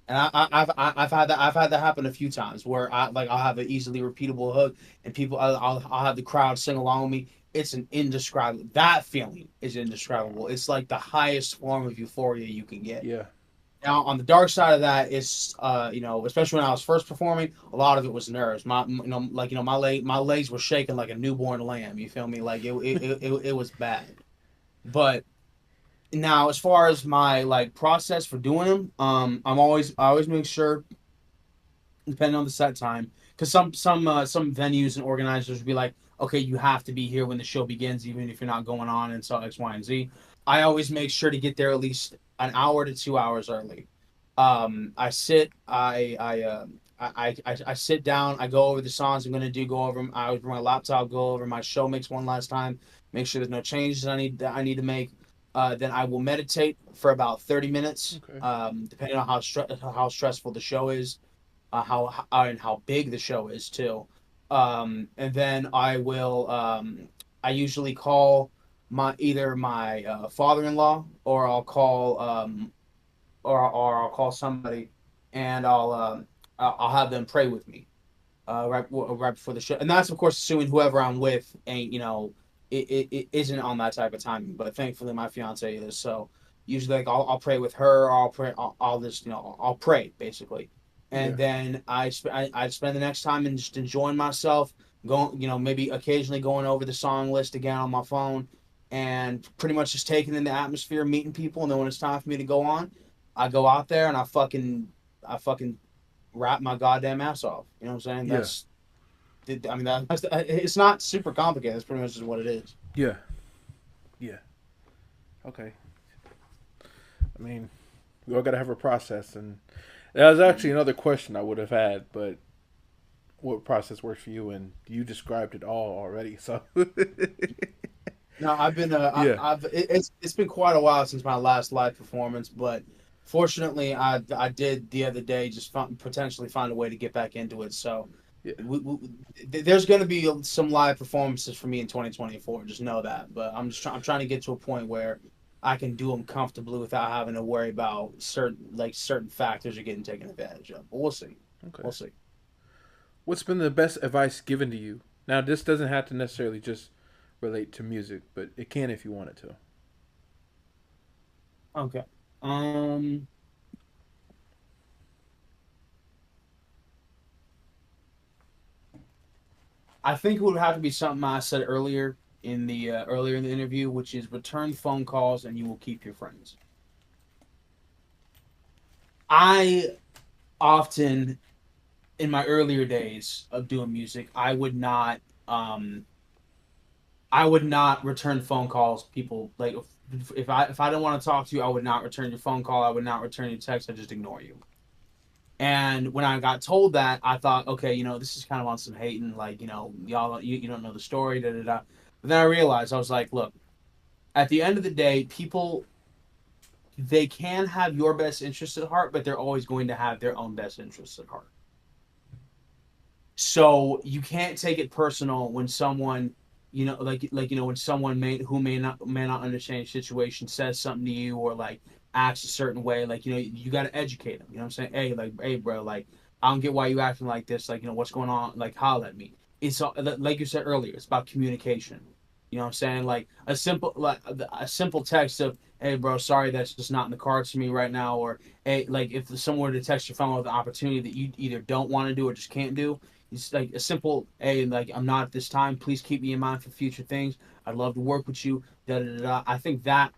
And I've had that happen a few times where I'll have an easily repeatable hook and people I'll have the crowd sing along with me. It's an indescribable, that feeling is indescribable. It's like the highest form of euphoria you can get. Yeah, Now, on the dark side of that is, especially when I was first performing, a lot of it was nerves. My legs were shaking like a newborn lamb. You feel me? Like it was bad. But now, as far as my like process for doing them, I always make sure, depending on the set time, because some venues and organizers will be like, okay, you have to be here when the show begins, even if you're not going on until X, Y, and Z. I always make sure to get there at least an hour to 2 hours early. I sit, I sit down, I go over the songs I'm gonna do, go over them. I would bring my laptop, go over my show mix one last time, make sure there's no changes I need to make. Then I will meditate for about 30 minutes, okay. depending on how stressful the show is, and how big the show is too. And then I usually call my either my father-in-law, or I'll call somebody, and I'll have them pray with me right before the show. And that's of course assuming whoever I'm with ain't it isn't on that type of timing. But thankfully my fiance is. So usually like I'll pray with her. Or I'll pray. I'll just I'll pray basically, and Yeah, then I spend the next time and just enjoying myself. Going maybe occasionally going over the song list again on my phone, and pretty much just taking in the atmosphere, meeting people, and then when it's time for me to go on, I go out there and I fucking rap my goddamn ass off. You know what I'm saying? yeah, It's not super complicated. That's pretty much just what it is. yeah, yeah. Okay. I mean, we all gotta have a process, and that was actually another question I would have had, but what process works for you? And you described it all already. So, No, I've been yeah, it's been quite a while since my last live performance, but fortunately I did the other day just potentially find a way to get back into it. So Yeah. There's going to be some live performances for me in 2024. Just know that. But I'm trying to get to a point where I can do them comfortably without having to worry about certain factors are getting taken advantage of. But we'll see. Okay. We'll see. What's been the best advice given to you? Now, this doesn't have to necessarily just relate to music, but it can if you want it to. Okay. Um, I think it would have to be something I said earlier in the interview, which is return phone calls and you will keep your friends. I often in my earlier days of doing music, um I would not return phone calls. People like if I don't want to talk to you, I would not return your phone call. I would not return your text. I just ignore you. And when I got told that, I thought, okay, this is kind of on some hating, like, you don't know the story, da da da. But then I realized I was like, look, at the end of the day, people they can have your best interests at heart, but they're always going to have their own best interests at heart. So you can't take it personal when someone, when someone may not understand your situation says something to you or like acts a certain way. Like you got to educate them. You know what I'm saying? Hey, bro, like I don't get why you acting like this. Like what's going on? Like holler at me. It's like you said earlier. It's about communication. You know what I'm saying? Like a simple text of, "Hey, bro, sorry that's just not in the cards for me right now," or "Hey, like if someone were to text your phone with an opportunity that you either don't want to do or just can't do." It's like a simple, "Hey, like I'm not at this time. Please keep me in mind for future things. I'd love to work with you." Da da da. I think that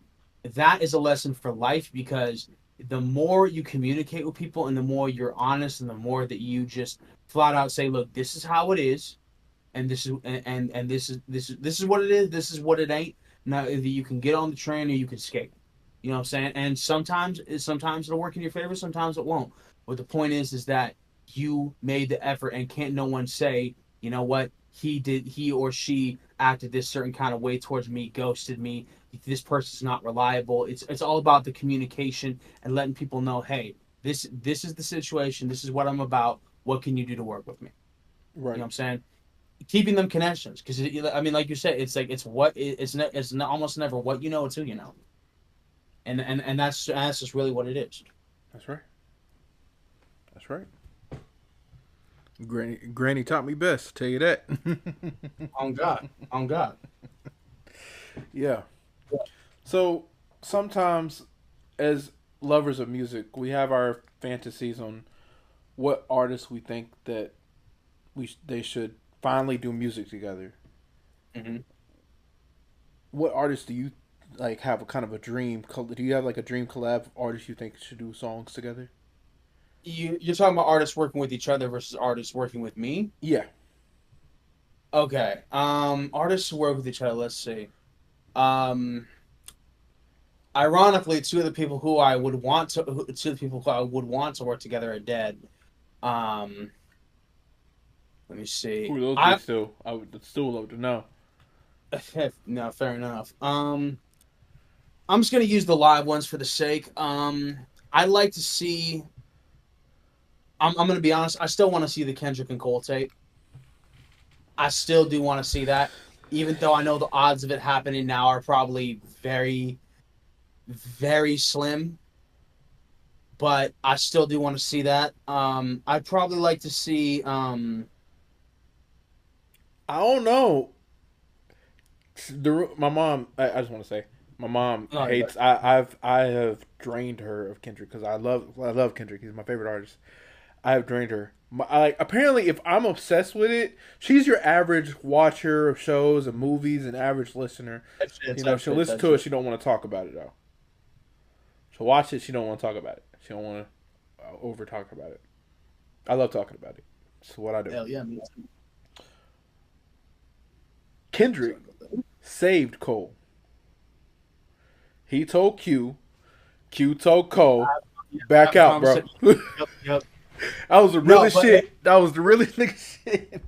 is a lesson for life because the more you communicate with people and the more you're honest and the more that you just flat out say, "Look, this is how it is, and this is what it is. This is what it ain't." Now, either you can get on the train or you can skate. You know what I'm saying? And sometimes it'll work in your favor, sometimes it won't. But the point is that you made the effort, and can't no one say, you know what, he or she acted this certain kind of way towards me, ghosted me. This person's not reliable. It's all about the communication and letting people know, hey, this is the situation. This is what I'm about. What can you do to work with me? You know Right. what I'm saying? Keeping them connections because I mean, like you said, it's like it's almost never what you know, it's who you know, and that's just really what it is. That's right. That's right. Granny taught me best. Tell you that. On God, on God. Yeah. So sometimes, as lovers of music, we have our fantasies on what artists we think that they should finally do music together. Hmm. What artists do you like have a kind of a dream? Do you have like a dream collab of artists you think should do songs together? You're talking about artists working with each other versus artists working with me. Yeah. Okay. Artists who work with each other. Let's see. Um, Ironically, two of the people who I would want to work together are dead. Um, Let me Who see. would those be I still? I would still love to know. No, fair enough. I'm just gonna use the live ones for the sake. I'd like to see. I'm gonna be honest. I still want to see the Kendrick and Cole tape. I still do want to see that, even though I know the odds of it happening now are probably very, very slim. But I still do want to see that. I'd probably like to see. I don't know. My mom. I just want to say, my mom Oh, hates. I have drained her of Kendrick because I love Kendrick. He's my favorite artist. I have drained her. Apparently, if I'm obsessed with it, she's your average watcher of shows and movies and average listener. You know, she'll listen to it. She don't want to talk about it though. She'll watch it. She don't want to talk about it. She don't want to over talk about it. I love talking about it. It's what I do. hell yeah, me too. Kendrick Sorry about that. saved Cole. He told Q. Q told Cole, Yeah, back have a out, bro. conversation. Yep, yep. That was the No, realest but shit. That was the realest nigga shit.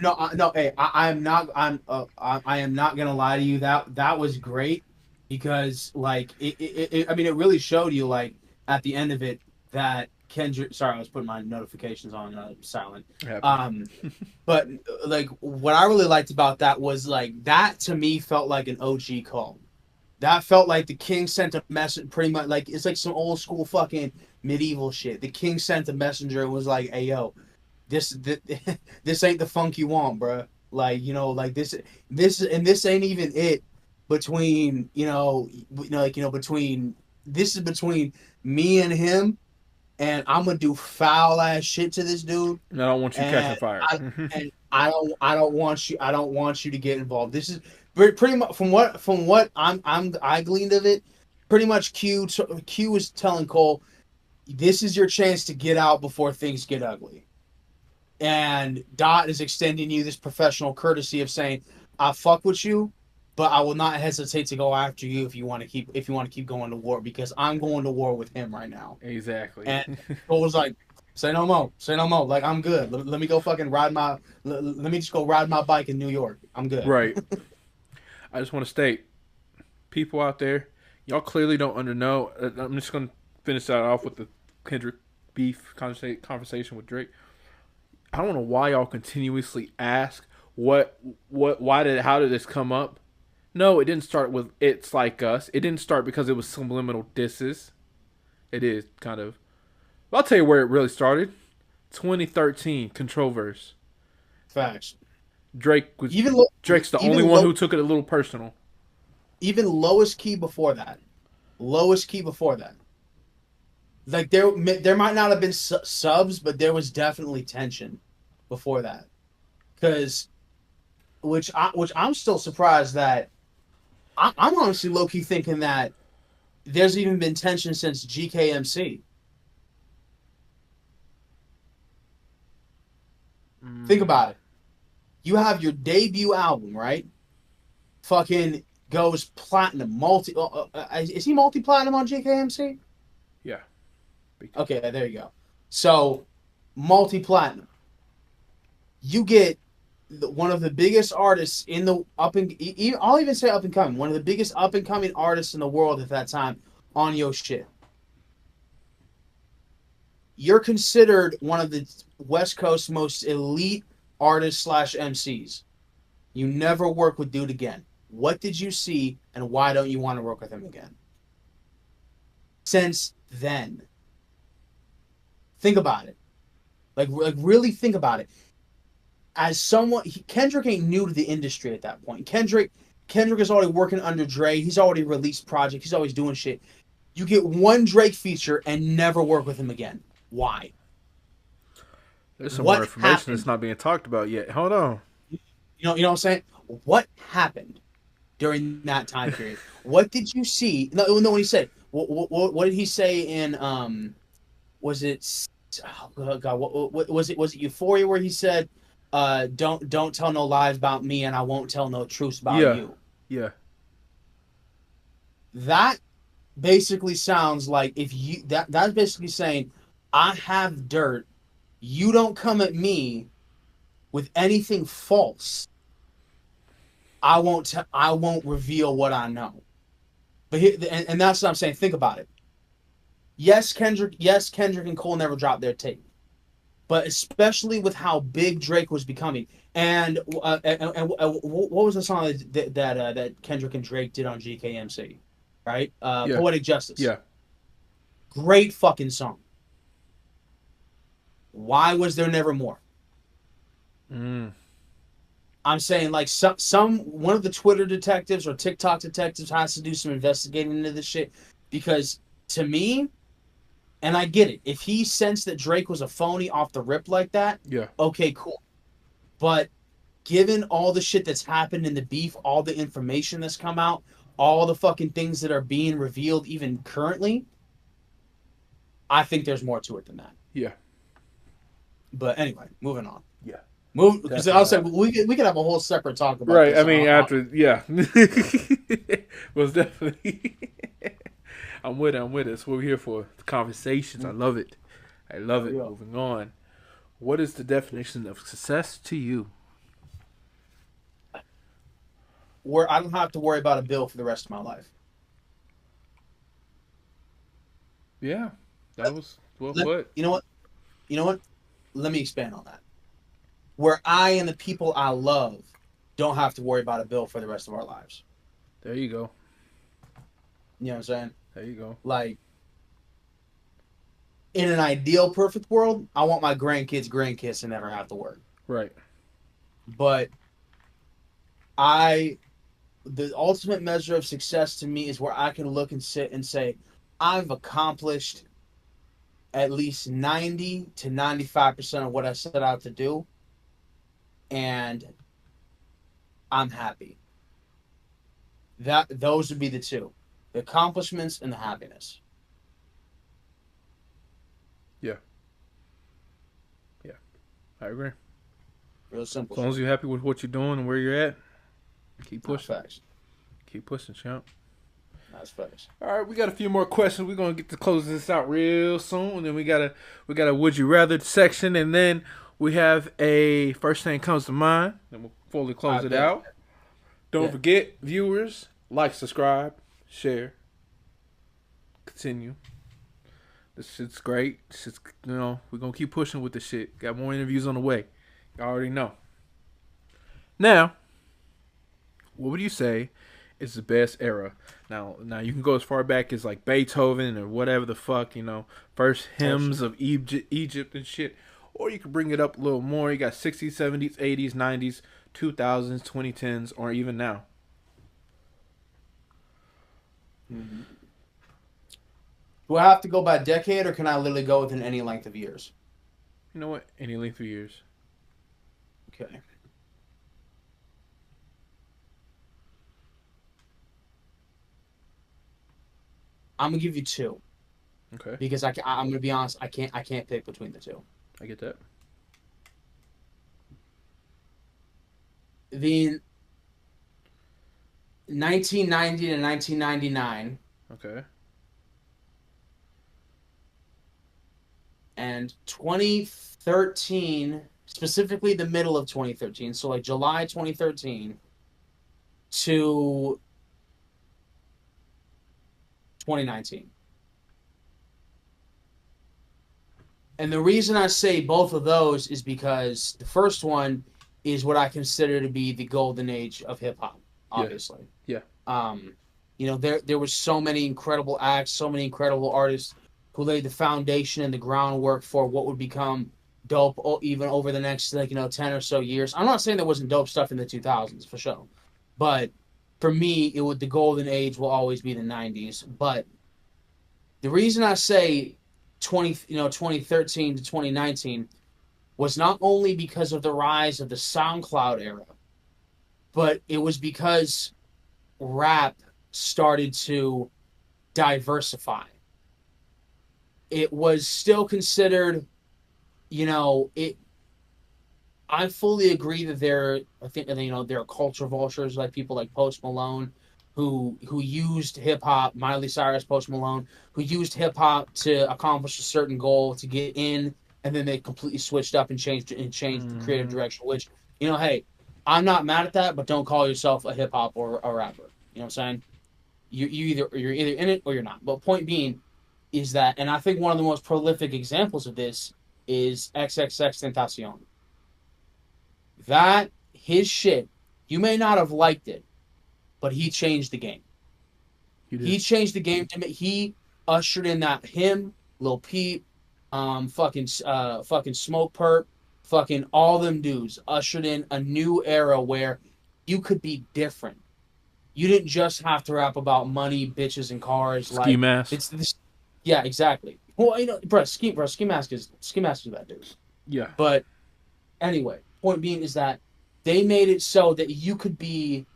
no, no. Hey, I am not. I am not gonna lie to you. That was great because like I mean, it really showed you like at the end of it that Kendrick. Sorry, I was putting my notifications on silent. Happens. Um, but like what I really liked about that was like that to me felt like an OG call. That felt like the king sent a message, pretty much like it's like some old school fucking medieval shit. The king sent a messenger and was like, "Hey yo, this this ain't the funk you want, bruh. Like like this ain't even it between between this is between me and him, and I'm gonna do foul ass shit to this dude, I don't want you catching and fire. I don't want you to get involved. This is pretty much from what I gleaned of it. Pretty much Q was telling Cole, this is your chance to get out before things get ugly. And Dot is extending you this professional courtesy of saying, "I fuck with you, but I will not hesitate to go after you if you want to keep going to war because I'm going to war with him right now." Exactly. And Cole was like, "Say no more, say no more. Like I'm good. Let me go fucking ride my. Let me just go ride my bike in New York. I'm good." Right. I just want to state, people out there, y'all clearly don't know. I'm just gonna finish that off with the Kendrick beef conversation with Drake. I don't know why y'all continuously ask how did this come up? No, it didn't start with "It's Like Us." It didn't start because it was subliminal disses. It is kind of. I'll tell you where it really started. 2013 Controverse. Facts. Drake was Even lo- Drake's the only even one low, who took it a little personal. even lowest key before that. Lowest key before that. Like there might not have been subs, but there was definitely tension before that. Because which I'm still surprised that I'm honestly low key thinking that there's even been tension since GKMC. Think about it. You have your debut album, right? Fucking goes platinum, is he multi platinum on GKMC? Yeah. Okay, there you go. So multi platinum. You get one of the biggest artists in the I'll even say up and coming, one of the biggest up and coming artists in the world at that time on your shit. You're considered one of the West Coast most elite artists slash MCs. You never work with dude again. What did you see, and why don't you want to work with him again? Since then, think about it. Like really think about it. As someone, Kendrick ain't new to the industry at that point. Kendrick is already working under Dre. He's already released projects. He's always doing shit. You get one Drake feature and never work with him again. Why? There's some more What information happened? that's not being talked about yet. Hold on. You know what I'm saying? What happened during that time period? What did you see? No, when he said, what did he say in was it? Oh God, what was it? Was it Euphoria where he said, don't tell no lies about me, and I won't tell no truths about Yeah. you." Yeah. That basically sounds like if you that's basically saying, I have dirt. You don't come at me with anything false. I won't reveal what I know. But and that's what I'm saying. Think about it. Yes, Kendrick and Cole never dropped their tape, but especially with how big Drake was becoming. And what was the song that Kendrick and Drake did on GKMC? Right, Yeah. Poetic Justice. Yeah. Great fucking song. Why was there never more? Mm. I'm saying like some one of the Twitter detectives or TikTok detectives has to do some investigating into this shit, because to me, and I get it, if he sensed that Drake was a phony off the rip like that, Yeah. okay, cool. But given all the shit that's happened in the beef, all the information that's come out, all the fucking things that are being revealed even currently, I think there's more to it than that. Yeah. But anyway, moving on. Yeah. Move, because I'll say Definitely. we could have a whole separate talk about Right. this. I mean, after yeah, was definitely. I'm with it. I'm with it. That's what we're here for. The conversations. I love it. I love it. Yeah. Moving on. What is the definition of success to you? Where I don't have to worry about a bill for the rest of my life. Yeah, that was well put. You know what? You know what? Let me expand on that. Where I and the people I love don't have to worry about a bill for the rest of our lives. There you go. You know what I'm saying? There you go. Like, in an ideal perfect world, I want my grandkids to never have to work. Right. But the ultimate measure of success to me is where I can look and sit and say, I've accomplished at least 90 to 95% of what I set out to do, and I'm happy. Those would be the two. The accomplishments and the happiness. Yeah. Yeah. I agree. Real simple. As long as you're happy with what you're doing and where you're at, keep pushing. Facts. Keep pushing, champ. That's facts. All right, we got a few more questions. We're gonna get to close this out real soon, and then we got a would you rather section, and then we have a first thing comes to mind, and we'll fully close it out. Don't forget, viewers, like, subscribe, share, continue. This shit's great. We're gonna keep pushing with this shit. Got more interviews on the way. You already know. Now, what would you say is the best era? Now you can go as far back as like Beethoven or whatever the fuck, first hymns of Egypt and shit. Or you can bring it up a little more. You got 60s, 70s, 80s, 90s, 2000s, 2010s, or even now. Mm-hmm. Do I have to go by decade, or can I literally go within any length of years? You know what? Any length of years. Okay. I'm gonna give you two. Okay. Because I'm gonna be honest, I can't pick between the two. I get that. The 1990 to 1999. Okay. And 2013, specifically the middle of 2013, so like July 2013 to 2019. And the reason I say both of those is because the first one is what I consider to be the golden age of hip hop, obviously. Yeah. There was so many incredible acts, so many incredible artists who laid the foundation and the groundwork for what would become dope even over the next 10 or so years. I'm not saying there wasn't dope stuff in the 2000s for sure, but for me, the golden age will always be the 90s. But the reason I say 2013 to 2019 was not only because of the rise of the SoundCloud era, but it was because rap started to diversify. It was still considered, I fully agree that there are culture vultures like people like Post Malone who used hip hop, Miley Cyrus, Post Malone, who used hip hop to accomplish a certain goal to get in, and then they completely switched up and changed the creative direction. Which, hey, I'm not mad at that, but don't call yourself a hip hop or a rapper. You know what I'm saying? You're either in it or you're not. But point being is that, and I think one of the most prolific examples of this is XXXTentacion. His shit, you may not have liked it, but he changed the game. He changed the game he ushered in that him, Lil Peep, fucking Smoke Perp, fucking all them dudes ushered in a new era where you could be different. You didn't just have to rap about money, bitches, and cars. Ski Mask. Yeah, exactly. Well, Ski Mask is that dude. Yeah. But anyway, point being is that they made it so that you could be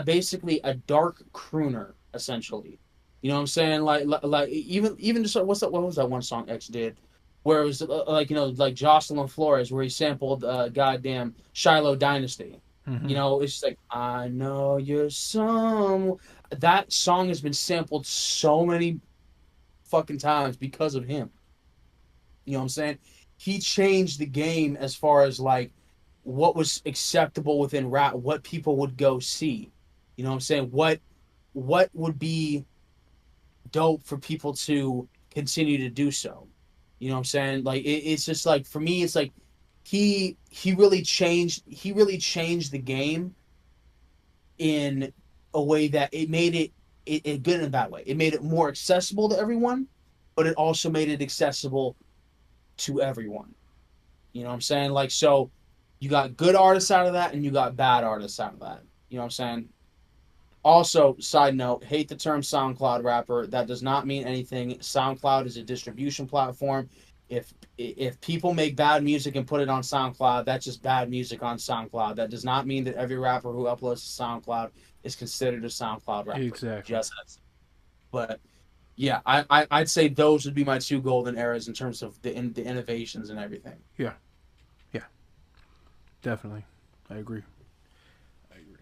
basically a dark crooner, essentially. You know what I'm saying? Like even just what was that one song X did, where it was like Jocelyn Flores, where he sampled goddamn Shiloh Dynasty. Mm-hmm. It's just like, I know you're that song has been sampled so many fucking times because of him. You know what I'm saying? He changed the game as far as like what was acceptable within rap, what people would go see. You know what I'm saying? What would be dope for people to continue to do so. You know what I'm saying? Like it's just like for me, it's like he really changed the game in a way that it made it good in a bad way. It made it more accessible to everyone, but it also made it accessible to everyone. You know what I'm saying? Like so, you got good artists out of that, and you got bad artists out of that. You know what I'm saying? Also, side note, hate the term SoundCloud rapper. That does not mean anything. SoundCloud is a distribution platform. If people make bad music and put it on SoundCloud, that's just bad music on SoundCloud. That does not mean that every rapper who uploads to SoundCloud is considered a SoundCloud rapper. Exactly. Just but yeah, I'd say those would be my two golden eras in terms of the innovations and everything. Yeah. Yeah. Definitely. I agree. I agree.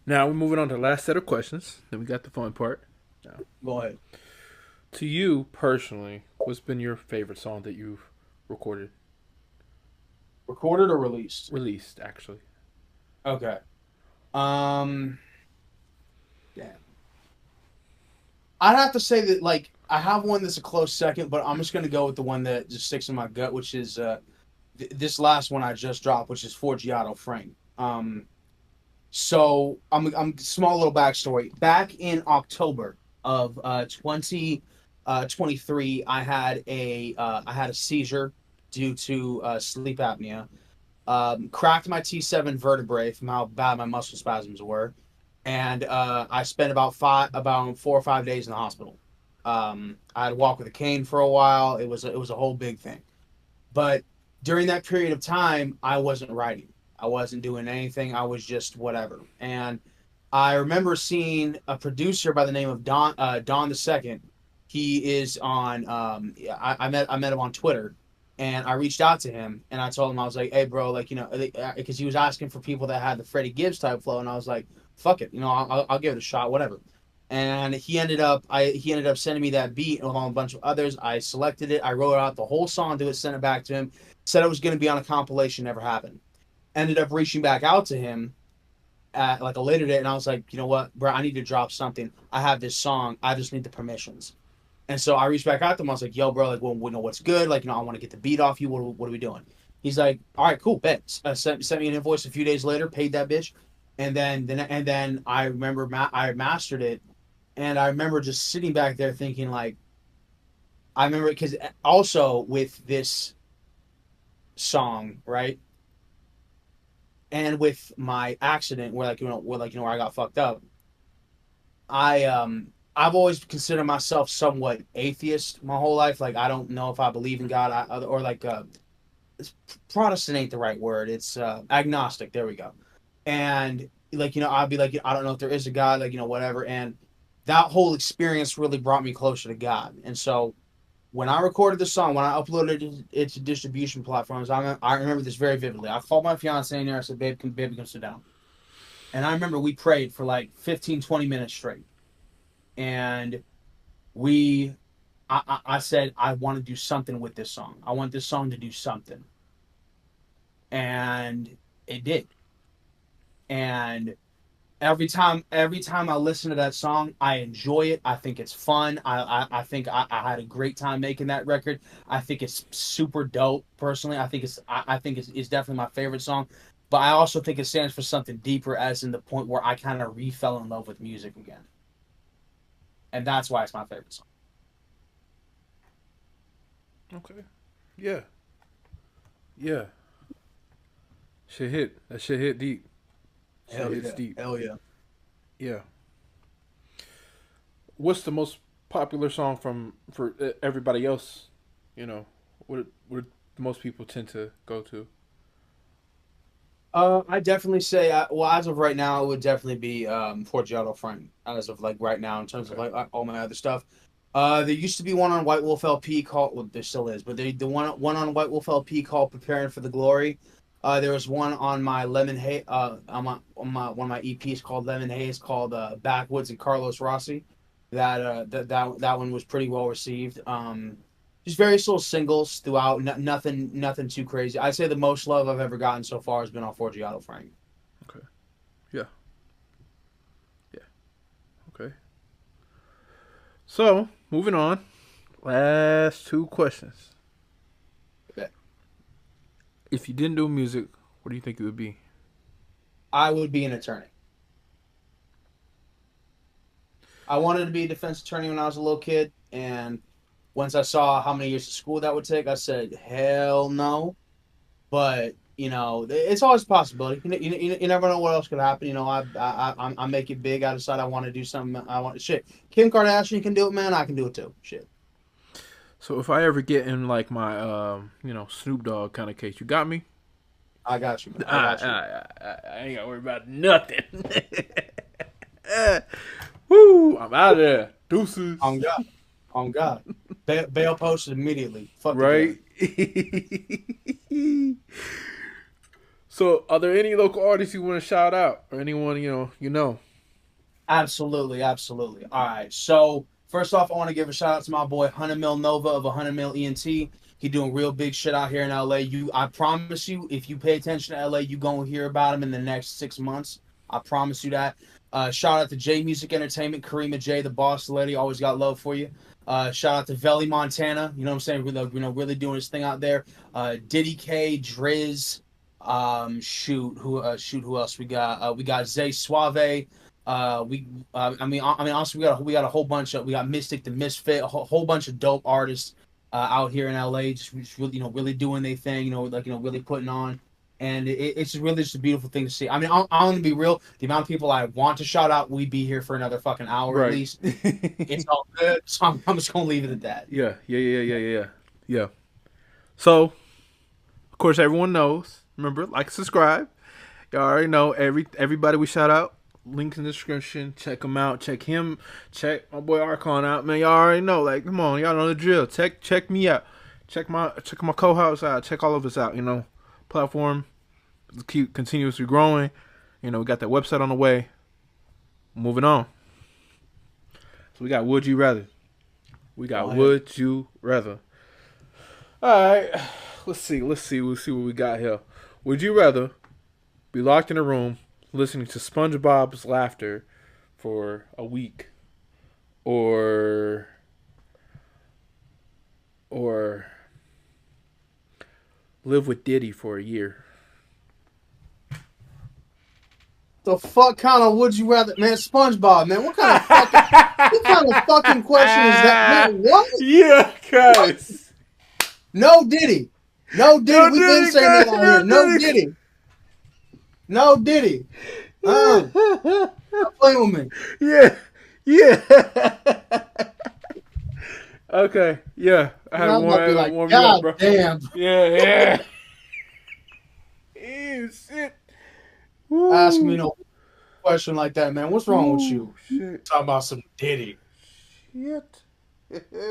Now we're moving on to the last set of questions. Then we got the fun part. Now, Go ahead. to you personally, what's been your favorite song that you've recorded, Recorded or released? released actually? Okay. Um. Damn. I'd have to say that like I have one that's a close second, but I'm just gonna go with the one that just sticks in my gut, which is this last one I just dropped, which is Forgiato Frank. So I'm small little backstory. Back in October of 2023, I had a seizure due to sleep apnea. Cracked my T7 vertebrae from how bad my muscle spasms were, and I spent about 4 or 5 days in the hospital. I had to walk with a cane for a while. It was a whole big thing. But during that period of time, I wasn't writing. I wasn't doing anything. I was just whatever. And I remember seeing a producer by the name of Don the Second. He is on. I met him on Twitter, and I reached out to him and I told him I was like, hey bro, like because he was asking for people that had the Freddie Gibbs type flow, and I was like, fuck it, I'll give it a shot, whatever. And he ended up sending me that beat along with a bunch of others. I selected it. I wrote out the whole song to it, sent it back to him. Said it was going to be on a compilation. Never happened. Ended up reaching back out to him at like a later date, and I was like, you know what, bro, I need to drop something. I have this song. I just need the permissions. And so I reached back out to him. I was like, yo, bro, like, well, we know what's good. Like, I want to get the beat off you. What are we doing? He's like, all right, cool, bet. Sent me an invoice a few days later, paid that bitch, and then I remember I mastered it, and I remember just sitting back there thinking like, I remember because also with this song, right, and with my accident where where I got fucked up, I've always considered myself somewhat atheist my whole life. Like I don't know if I believe in God or like Protestant ain't the right word. It's agnostic. There we go. And like I'd be like I don't know if there is a God. Like whatever. And that whole experience really brought me closer to God. And so when I recorded the song, when I uploaded it to distribution platforms, I remember this very vividly. I called my fiance in there. I said, baby, come sit down. And I remember we prayed for like 15, 20 minutes straight. And we, I said, I want to do something with this song. I want this song to do something. And it did. And every time I listen to that song, I enjoy it. I think it's fun. I think I had a great time making that record. I think it's super dope. Personally, I think it's definitely my favorite song. But I also think it stands for something deeper, as in the point where I kind of fell in love with music again, and that's why it's my favorite song. Okay. Yeah. Yeah. Shit hit. That shit hit deep. Shit Hell hits yeah! deep. Hell yeah! Yeah. What's the most popular song for everybody else? What most people tend to go to? I definitely say, well, as of right now, it would definitely be Forgiato Frank. As of like right now, in terms of Okay. like all my other stuff. There used to be one on White Wolf LP called, well, there still is, but the one on White Wolf LP called "Preparing for the Glory." There was one on my Lemon Hay, on my one of my EPs called Lemon Haze, called Backwoods and Carlos Rossi. That one was pretty well received. Just various little singles throughout. Nothing too crazy. I'd say the most love I've ever gotten so far has been on Forgiato Frank. Okay. Yeah. Yeah. Okay. So moving on. Last two questions. Okay. If you didn't do music, what do you think it would be? I would be an attorney. I wanted to be a defense attorney when I was a little kid, and once I saw how many years of school that would take, I said, "Hell no." But it's always a possibility. You never know what else could happen. I make it big. I decide I want to do something. I want shit. Kim Kardashian can do it, man. I can do it too. Shit. So if I ever get in like my Snoop Dogg kind of case, you got me? I got you, man. I got you. I ain't gotta worry about nothing. Woo! I'm out of there. Deuces. On God. On God. Bail posted immediately. Fuck right. So, are there any local artists you want to shout out, or anyone you know? Absolutely, absolutely. All right. So first off, I want to give a shout out to my boy Hunter Mill Nova of 100 Mill ENT. He doing real big shit out here in LA. I promise you, if you pay attention to LA, you gonna hear about him in the next 6 months. I promise you that. Shout out to J Music Entertainment, Karima J, the boss lady, always got love for you. Shout out to Veli Montana, you know what I'm saying? Really doing his thing out there. Diddy K, Driz, who else we got? We got Zay Suave. Honestly, we got a whole bunch of, we got Mystic the Misfit, a whole bunch of dope artists out here in LA, just really, really doing their thing, really putting on. And it's really just a beautiful thing to see. I mean, I'm going to be real. The amount of people I want to shout out, we'd be here for another fucking hour right. At least. It's all good. So I'm just going to leave it at that. Yeah. So, of course, everyone knows. Remember, like, subscribe. Y'all already know everybody we shout out. Links in the description. Check them out. Check him. Check my boy Archon out, man. Y'all already know. Like, come on, y'all know the drill. Check me out. Check my co-host out. Check all of us out. Platform keep continuously growing. We got that website on the way. Moving on. So we got Would You Rather. Would You Rather. All right. Let's see. We'll see what we got here. Would you rather be locked in a room listening to SpongeBob's laughter for a week, or live with Diddy for a year? The fuck kind of would you rather, man? SpongeBob, man. What kind of fucking question is that? Man, what? Yeah, guys. No Diddy. We've been saying that out here. No Diddy. Stop playing with me. Yeah. Okay. Yeah. I had one. God bro. Damn. Yeah. Ew, shit. Woo. Ask me no question like that, man. What's wrong with you? Shit. Talking about some Diddy. Shit.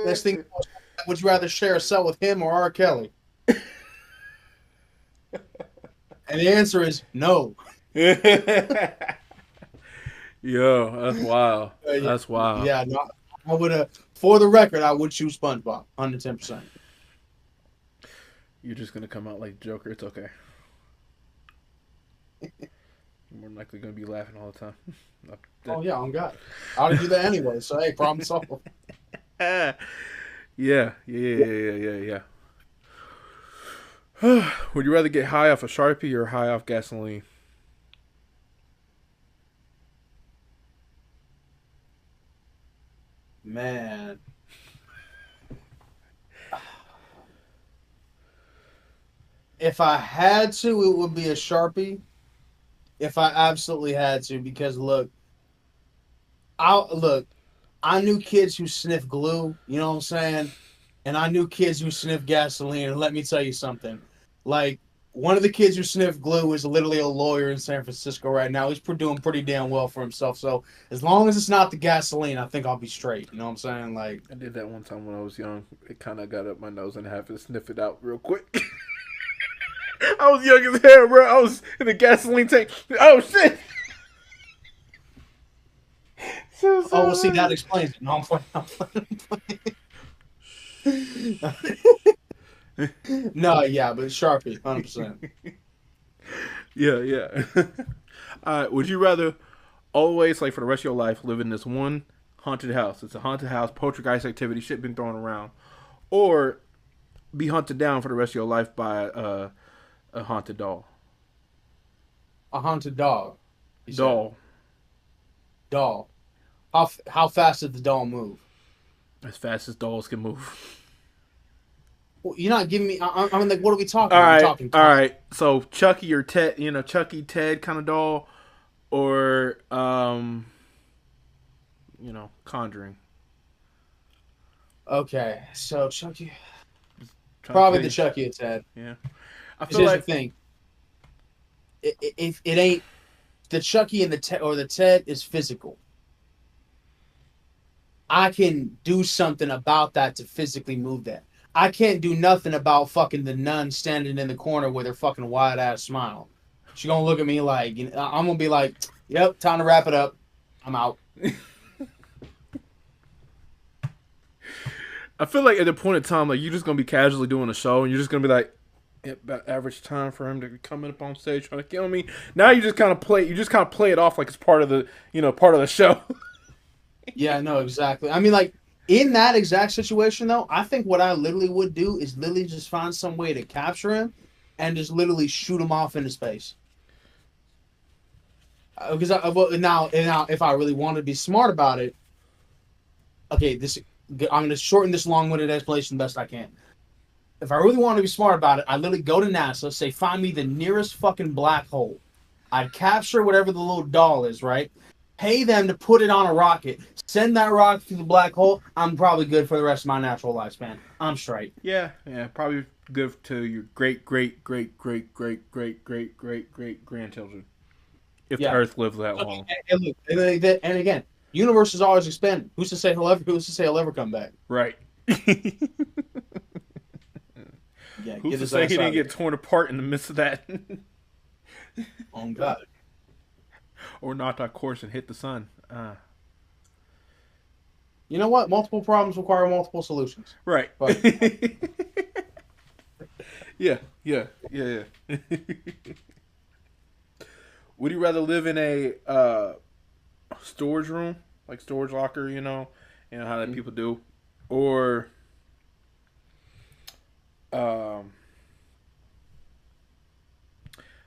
Next thing, would you rather share a cell with him or R. Kelly? And the answer is no. Yo, that's wild. That's wild. Yeah, no, I would. For the record, I would choose SpongeBob, 110%. You're just gonna come out like Joker. It's okay. You're more than likely gonna be laughing all the time. Oh yeah, on God. I would do that anyway. So hey, problem solved. Yeah. Would you rather get high off a Sharpie or high off gasoline? Man. If I had to, it would be a Sharpie. If I absolutely had to, because look, I knew kids who sniff glue, you know what I'm saying? And I knew kids who sniff gasoline, and let me tell you something. Like, one of the kids who sniffed glue is literally a lawyer in San Francisco right now. He's doing pretty damn well for himself. So as long as it's not the gasoline, I think I'll be straight. You know what I'm saying? Like, I did that one time when I was young. It kind of got up my nose and I had to sniff it out real quick. I was young as hell, bro. I was in the gasoline tank. Oh, shit. So well, see, that explains it. No, I'm playing. No, yeah, but Sharpie, 100%. Yeah. Would you rather always, like for the rest of your life, live in this one haunted house. It's a haunted house, poltergeist activity, shit been thrown around, or be hunted down for the rest of your life by a haunted doll. A haunted dog. Doll. Doll. How fast did the doll move? As fast as dolls can move. Well, you're not giving me. I mean, like, what are we talking? All Are we right, talking all right. So Chucky or Ted, Chucky Ted kind of doll, or Conjuring. Okay, so Chucky. Trying Probably the Chucky or Ted. Yeah, I feel Here's like the thing. If it ain't the Chucky and the Ted or the Ted is physical, I can do something about that to physically move that. I can't do nothing about fucking the nun standing in the corner with her fucking wide ass smile. She gonna look at me like, I'm gonna be like, "Yep, time to wrap it up. I'm out." I feel like at the point in time, like you're just gonna be casually doing a show, and you're just gonna be like, about average time for him to come up on stage trying to kill me. Now you just kind of play it off like it's part of the show. Yeah, no, exactly. I mean, like, in that exact situation, though, I think what I literally would do is literally just find some way to capture him and just literally shoot him off into space. Because now, if I really want to be smart about it, okay, I'm going to shorten this long-winded explanation the best I can. If I really want to be smart about it, I literally go to NASA, say, find me the nearest fucking black hole. I'd capture whatever the little doll is, right? Pay them to put it on a rocket. Send that rocket to the black hole. I'm probably good for the rest of my natural lifespan. I'm straight. Yeah, probably good to your great grandchildren. If the Earth lives that long. And again, universe is always expanding. Who's to say he'll ever come back? Right. Yeah, who's to say he didn't get torn apart in the midst of that? Oh God. Or knocked our course and hit the sun. You know what? Multiple problems require multiple solutions. Right. But, yeah. Would you rather live in a storage room, like storage locker, how that people do, or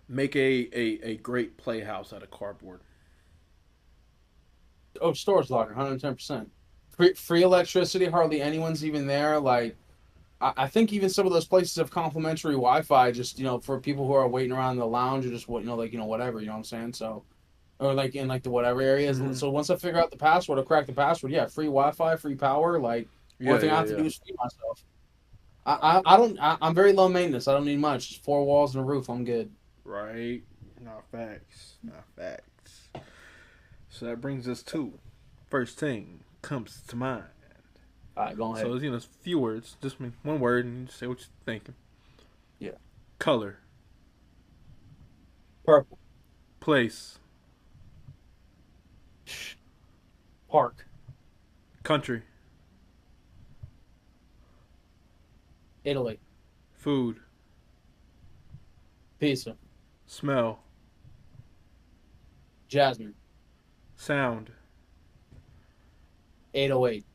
make a great playhouse out of cardboard? Oh, storage locker, 110%. Free electricity, hardly anyone's even there. Like, I think even some of those places have complimentary Wi-Fi, just for people who are waiting around in the lounge or just whatever. You know what I'm saying? So, or like in like the whatever areas. Mm-hmm. So once I figure out the password or crack the password, yeah, free Wi-Fi, free power. Like, only thing I have to do is feed myself. I'm very low maintenance. I don't need much. Just 4 walls and a roof. I'm good. Right. Not facts. So that brings us to first thing comes to mind. All right, go ahead. So it's a few words, just one word, and you say what you're thinking. Yeah. Color. Purple. Place. Park. Country. Italy. Food. Pizza. Smell. Jasmine. Sound. 808.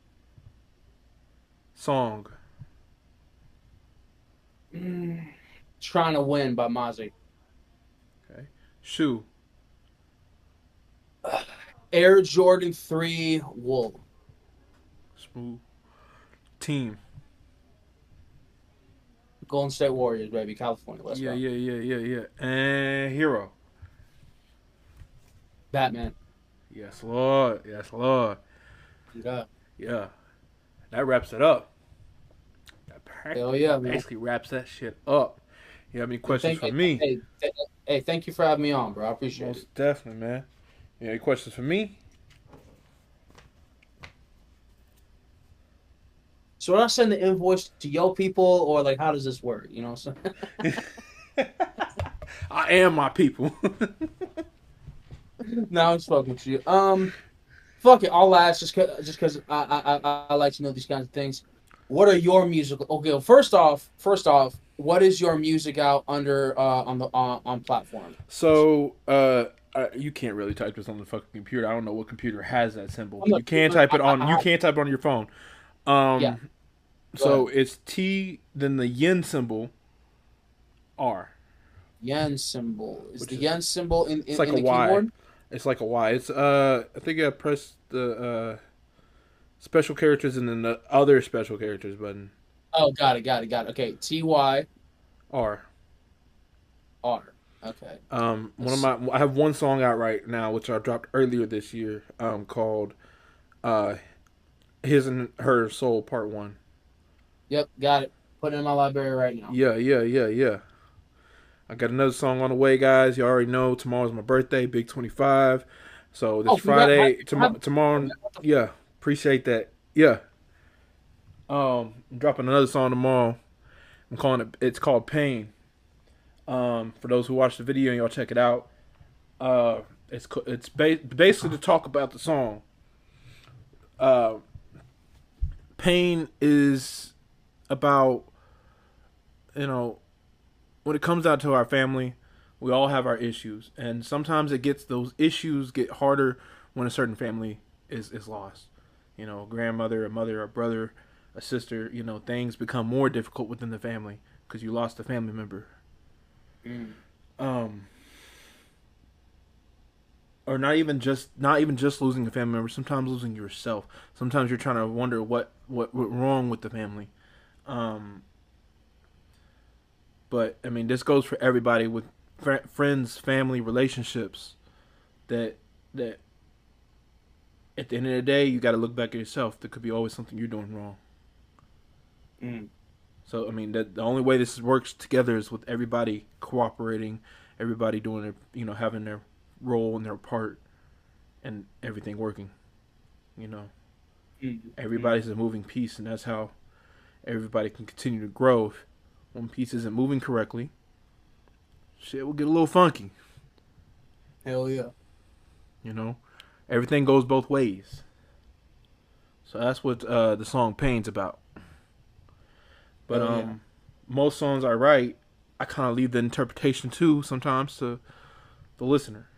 Song. Trying to Win by Mozzie. Okay. Shoe. Air Jordan 3 Wool. Smooth. Team. Golden State Warriors, baby. California. Let's go. Yeah. And hero. Batman. Yes, Lord. Yeah. Yeah. That wraps it up. Hell yeah, man. Basically wraps that shit up. You have any questions for me? Hey, thank you for having me on, bro. I appreciate it. Most definitely, man. You have any questions for me? So when I send the invoice to your people, or like, how does this work? You know what I'm saying? I am my people. No, I'm spoken with you. Fuck it. I'll ask just because I like to know these kinds of things. What are your musical? Okay, well, first off, what is your music out under on platform? So I You can't really type this on the fucking computer. I don't know what computer has that symbol. I'm not, You can't type it on. I You have, can't type it on your phone. yeah. Go So ahead. it's T, then the yen symbol, R, Yen symbol is which the is yen symbol it's like in a the Y. keyboard. It's like a Y. It's I think I press the special characters and then the other special characters button. Oh, got it. Okay, TYR. R. Okay, One of let's. my I have one song out right now which I dropped earlier this year. Called uh His and Her Soul Part One. Yep, got it. Put it in my library right now. Yeah. I got another song on the way, guys. You already know tomorrow's my birthday, Big 25. So this Oh, congrats! Friday, tomorrow, What the fuck? yeah, appreciate that. Yeah, I'm dropping another song tomorrow. I'm calling it. It's called Pain. For those who watch the video, y'all check it out. Basically to talk about the song. Uh, Pain is about, you know, when it comes out to our family, we all have our issues, and sometimes those issues get harder when a certain family is lost. You know, a grandmother, a mother, a brother, a sister. You know, things become more difficult within the family because you lost a family member. Mm. Um, or not even just losing a family member. Sometimes losing yourself. Sometimes you're trying to wonder what went wrong with the family. Um, but I mean, this goes for everybody with friends, family, relationships. That at the end of the day, you got to look back at yourself. There could be always something you're doing wrong. Mm. So I mean, that the only way this works together is with everybody cooperating, everybody doing their, having their role and their part, and everything working. You know, Mm. Mm. everybody's a moving piece, and that's how everybody can continue to grow. If one piece isn't moving correctly, shit will get a little funky. Hell yeah. You know, everything goes both ways. So that's what the song "Pain's" about. But Hell yeah. most songs I write, I kind of leave the interpretation too sometimes to the listener.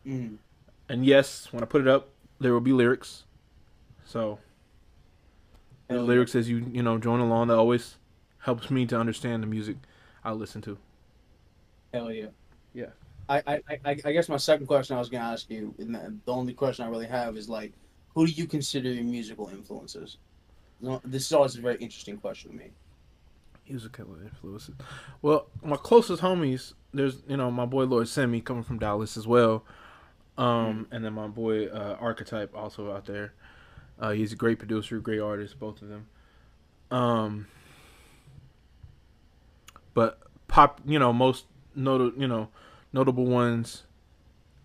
Mm. And yes, when I put it up, there will be lyrics. So the Hell yeah. lyrics as you join along, that always helps me to understand the music I listen to. Hell yeah. Yeah. I guess my second question I was gonna ask you, and the only question I really have is like, who do you consider your musical influences? No, this is always a very interesting question to me. Musical influences. Well, my closest homies, there's my boy Lord Semi coming from Dallas as well. Mm. And then my boy Archetype also out there. He's a great producer, great artist, both of them. Um, but most notable ones.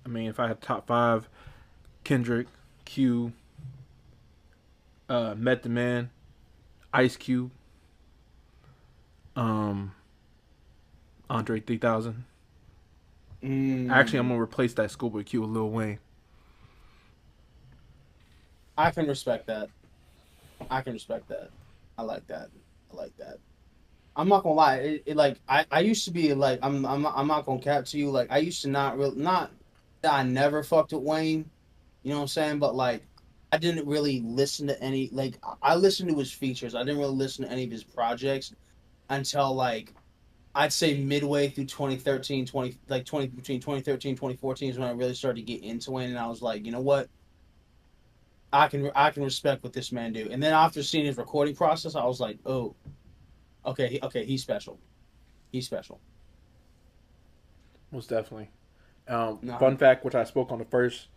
I mean, if I had top five, Kendrick, Q, Met the Man, Ice Cube, um, Andre 3000. Actually, I'm Mm. gonna replace that Schoolboy Q with Lil Wayne. I can respect that. I can respect that. I like that. I like that. I'm not gonna lie. Like I used to be like I'm not gonna cap to you. Like I used to not that I never fucked with Wayne. You know what I'm saying? But like I didn't really listen to any like I listened to his features. I didn't really listen to any of his projects until like I'd say midway through 2013, 20 like 20 between 2013 2014 is when I really started to get into Wayne, and I was like, you know what? I can respect what this man do. And then after seeing his recording process, I was like, oh, okay, he's special. He's special. Most definitely. No, Fun fact, which I spoke on the first,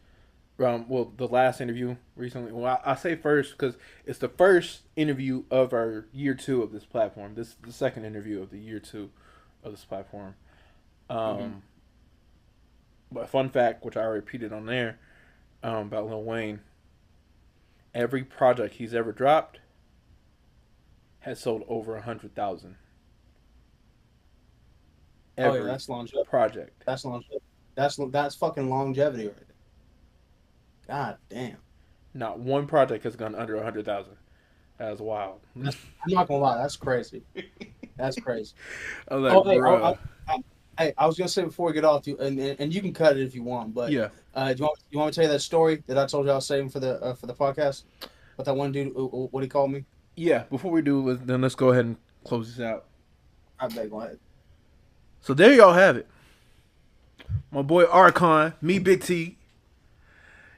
the last interview recently. Well, I say first because it's the first interview of our year two of this platform. This is the second interview of the year two of this platform. mm-hmm. Um, but fun fact, which I repeated on there, about Lil Wayne. Every project he's ever dropped has sold over 100,000. Oh yeah, Every that's longevity. project. That's longevity. That's fucking longevity right there. God damn. Not one project has gone under 100,000. That's wild. I'm not gonna lie. That's crazy. That's crazy. I'm like, Oh, hey, bruh. Hey, I was gonna say before we get off, and you can cut it if you want, but Yeah. you want me to tell you that story that I told you I was saving for the podcast? But that one dude, what he called me? Yeah. Before we do, then let's go ahead and close this out. I bet. Go ahead. So there y'all have it. My boy Archon, me Big T.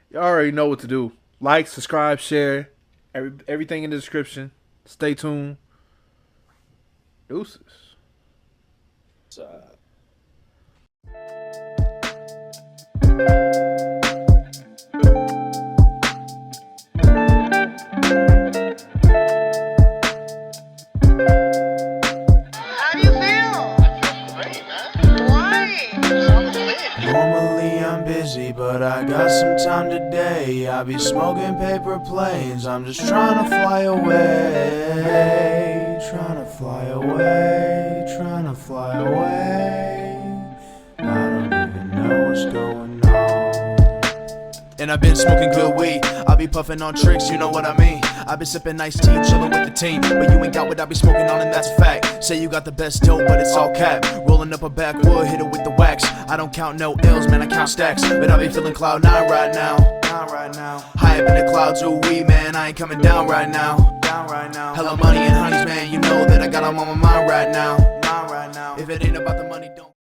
Y'all already know what to do. Like, subscribe, share, everything in the description. Stay tuned. Deuces. So, How do you feel? I feel great, man. Why? Sounds lit. Normally I'm busy, but I got some time today. I be smoking paper planes, I'm just trying to fly away. Trying to fly away, trying to fly away. I don't even know what's going on. And I've been smoking good weed, I be puffing on tricks, you know what I mean. I been sipping nice tea, chillin' with the team, but you ain't got what I be smoking on, and that's a fact. Say you got the best dope, but it's all cap. Rolling up a backwood, hit it with the wax. I don't count no L's, man, I count stacks. But I be feeling cloud nine right now. High up in the clouds, ooh wee, man, I ain't coming down right now. Hella money and honeys, man, you know that I got 'em on my mind right now. If it ain't about the money, don't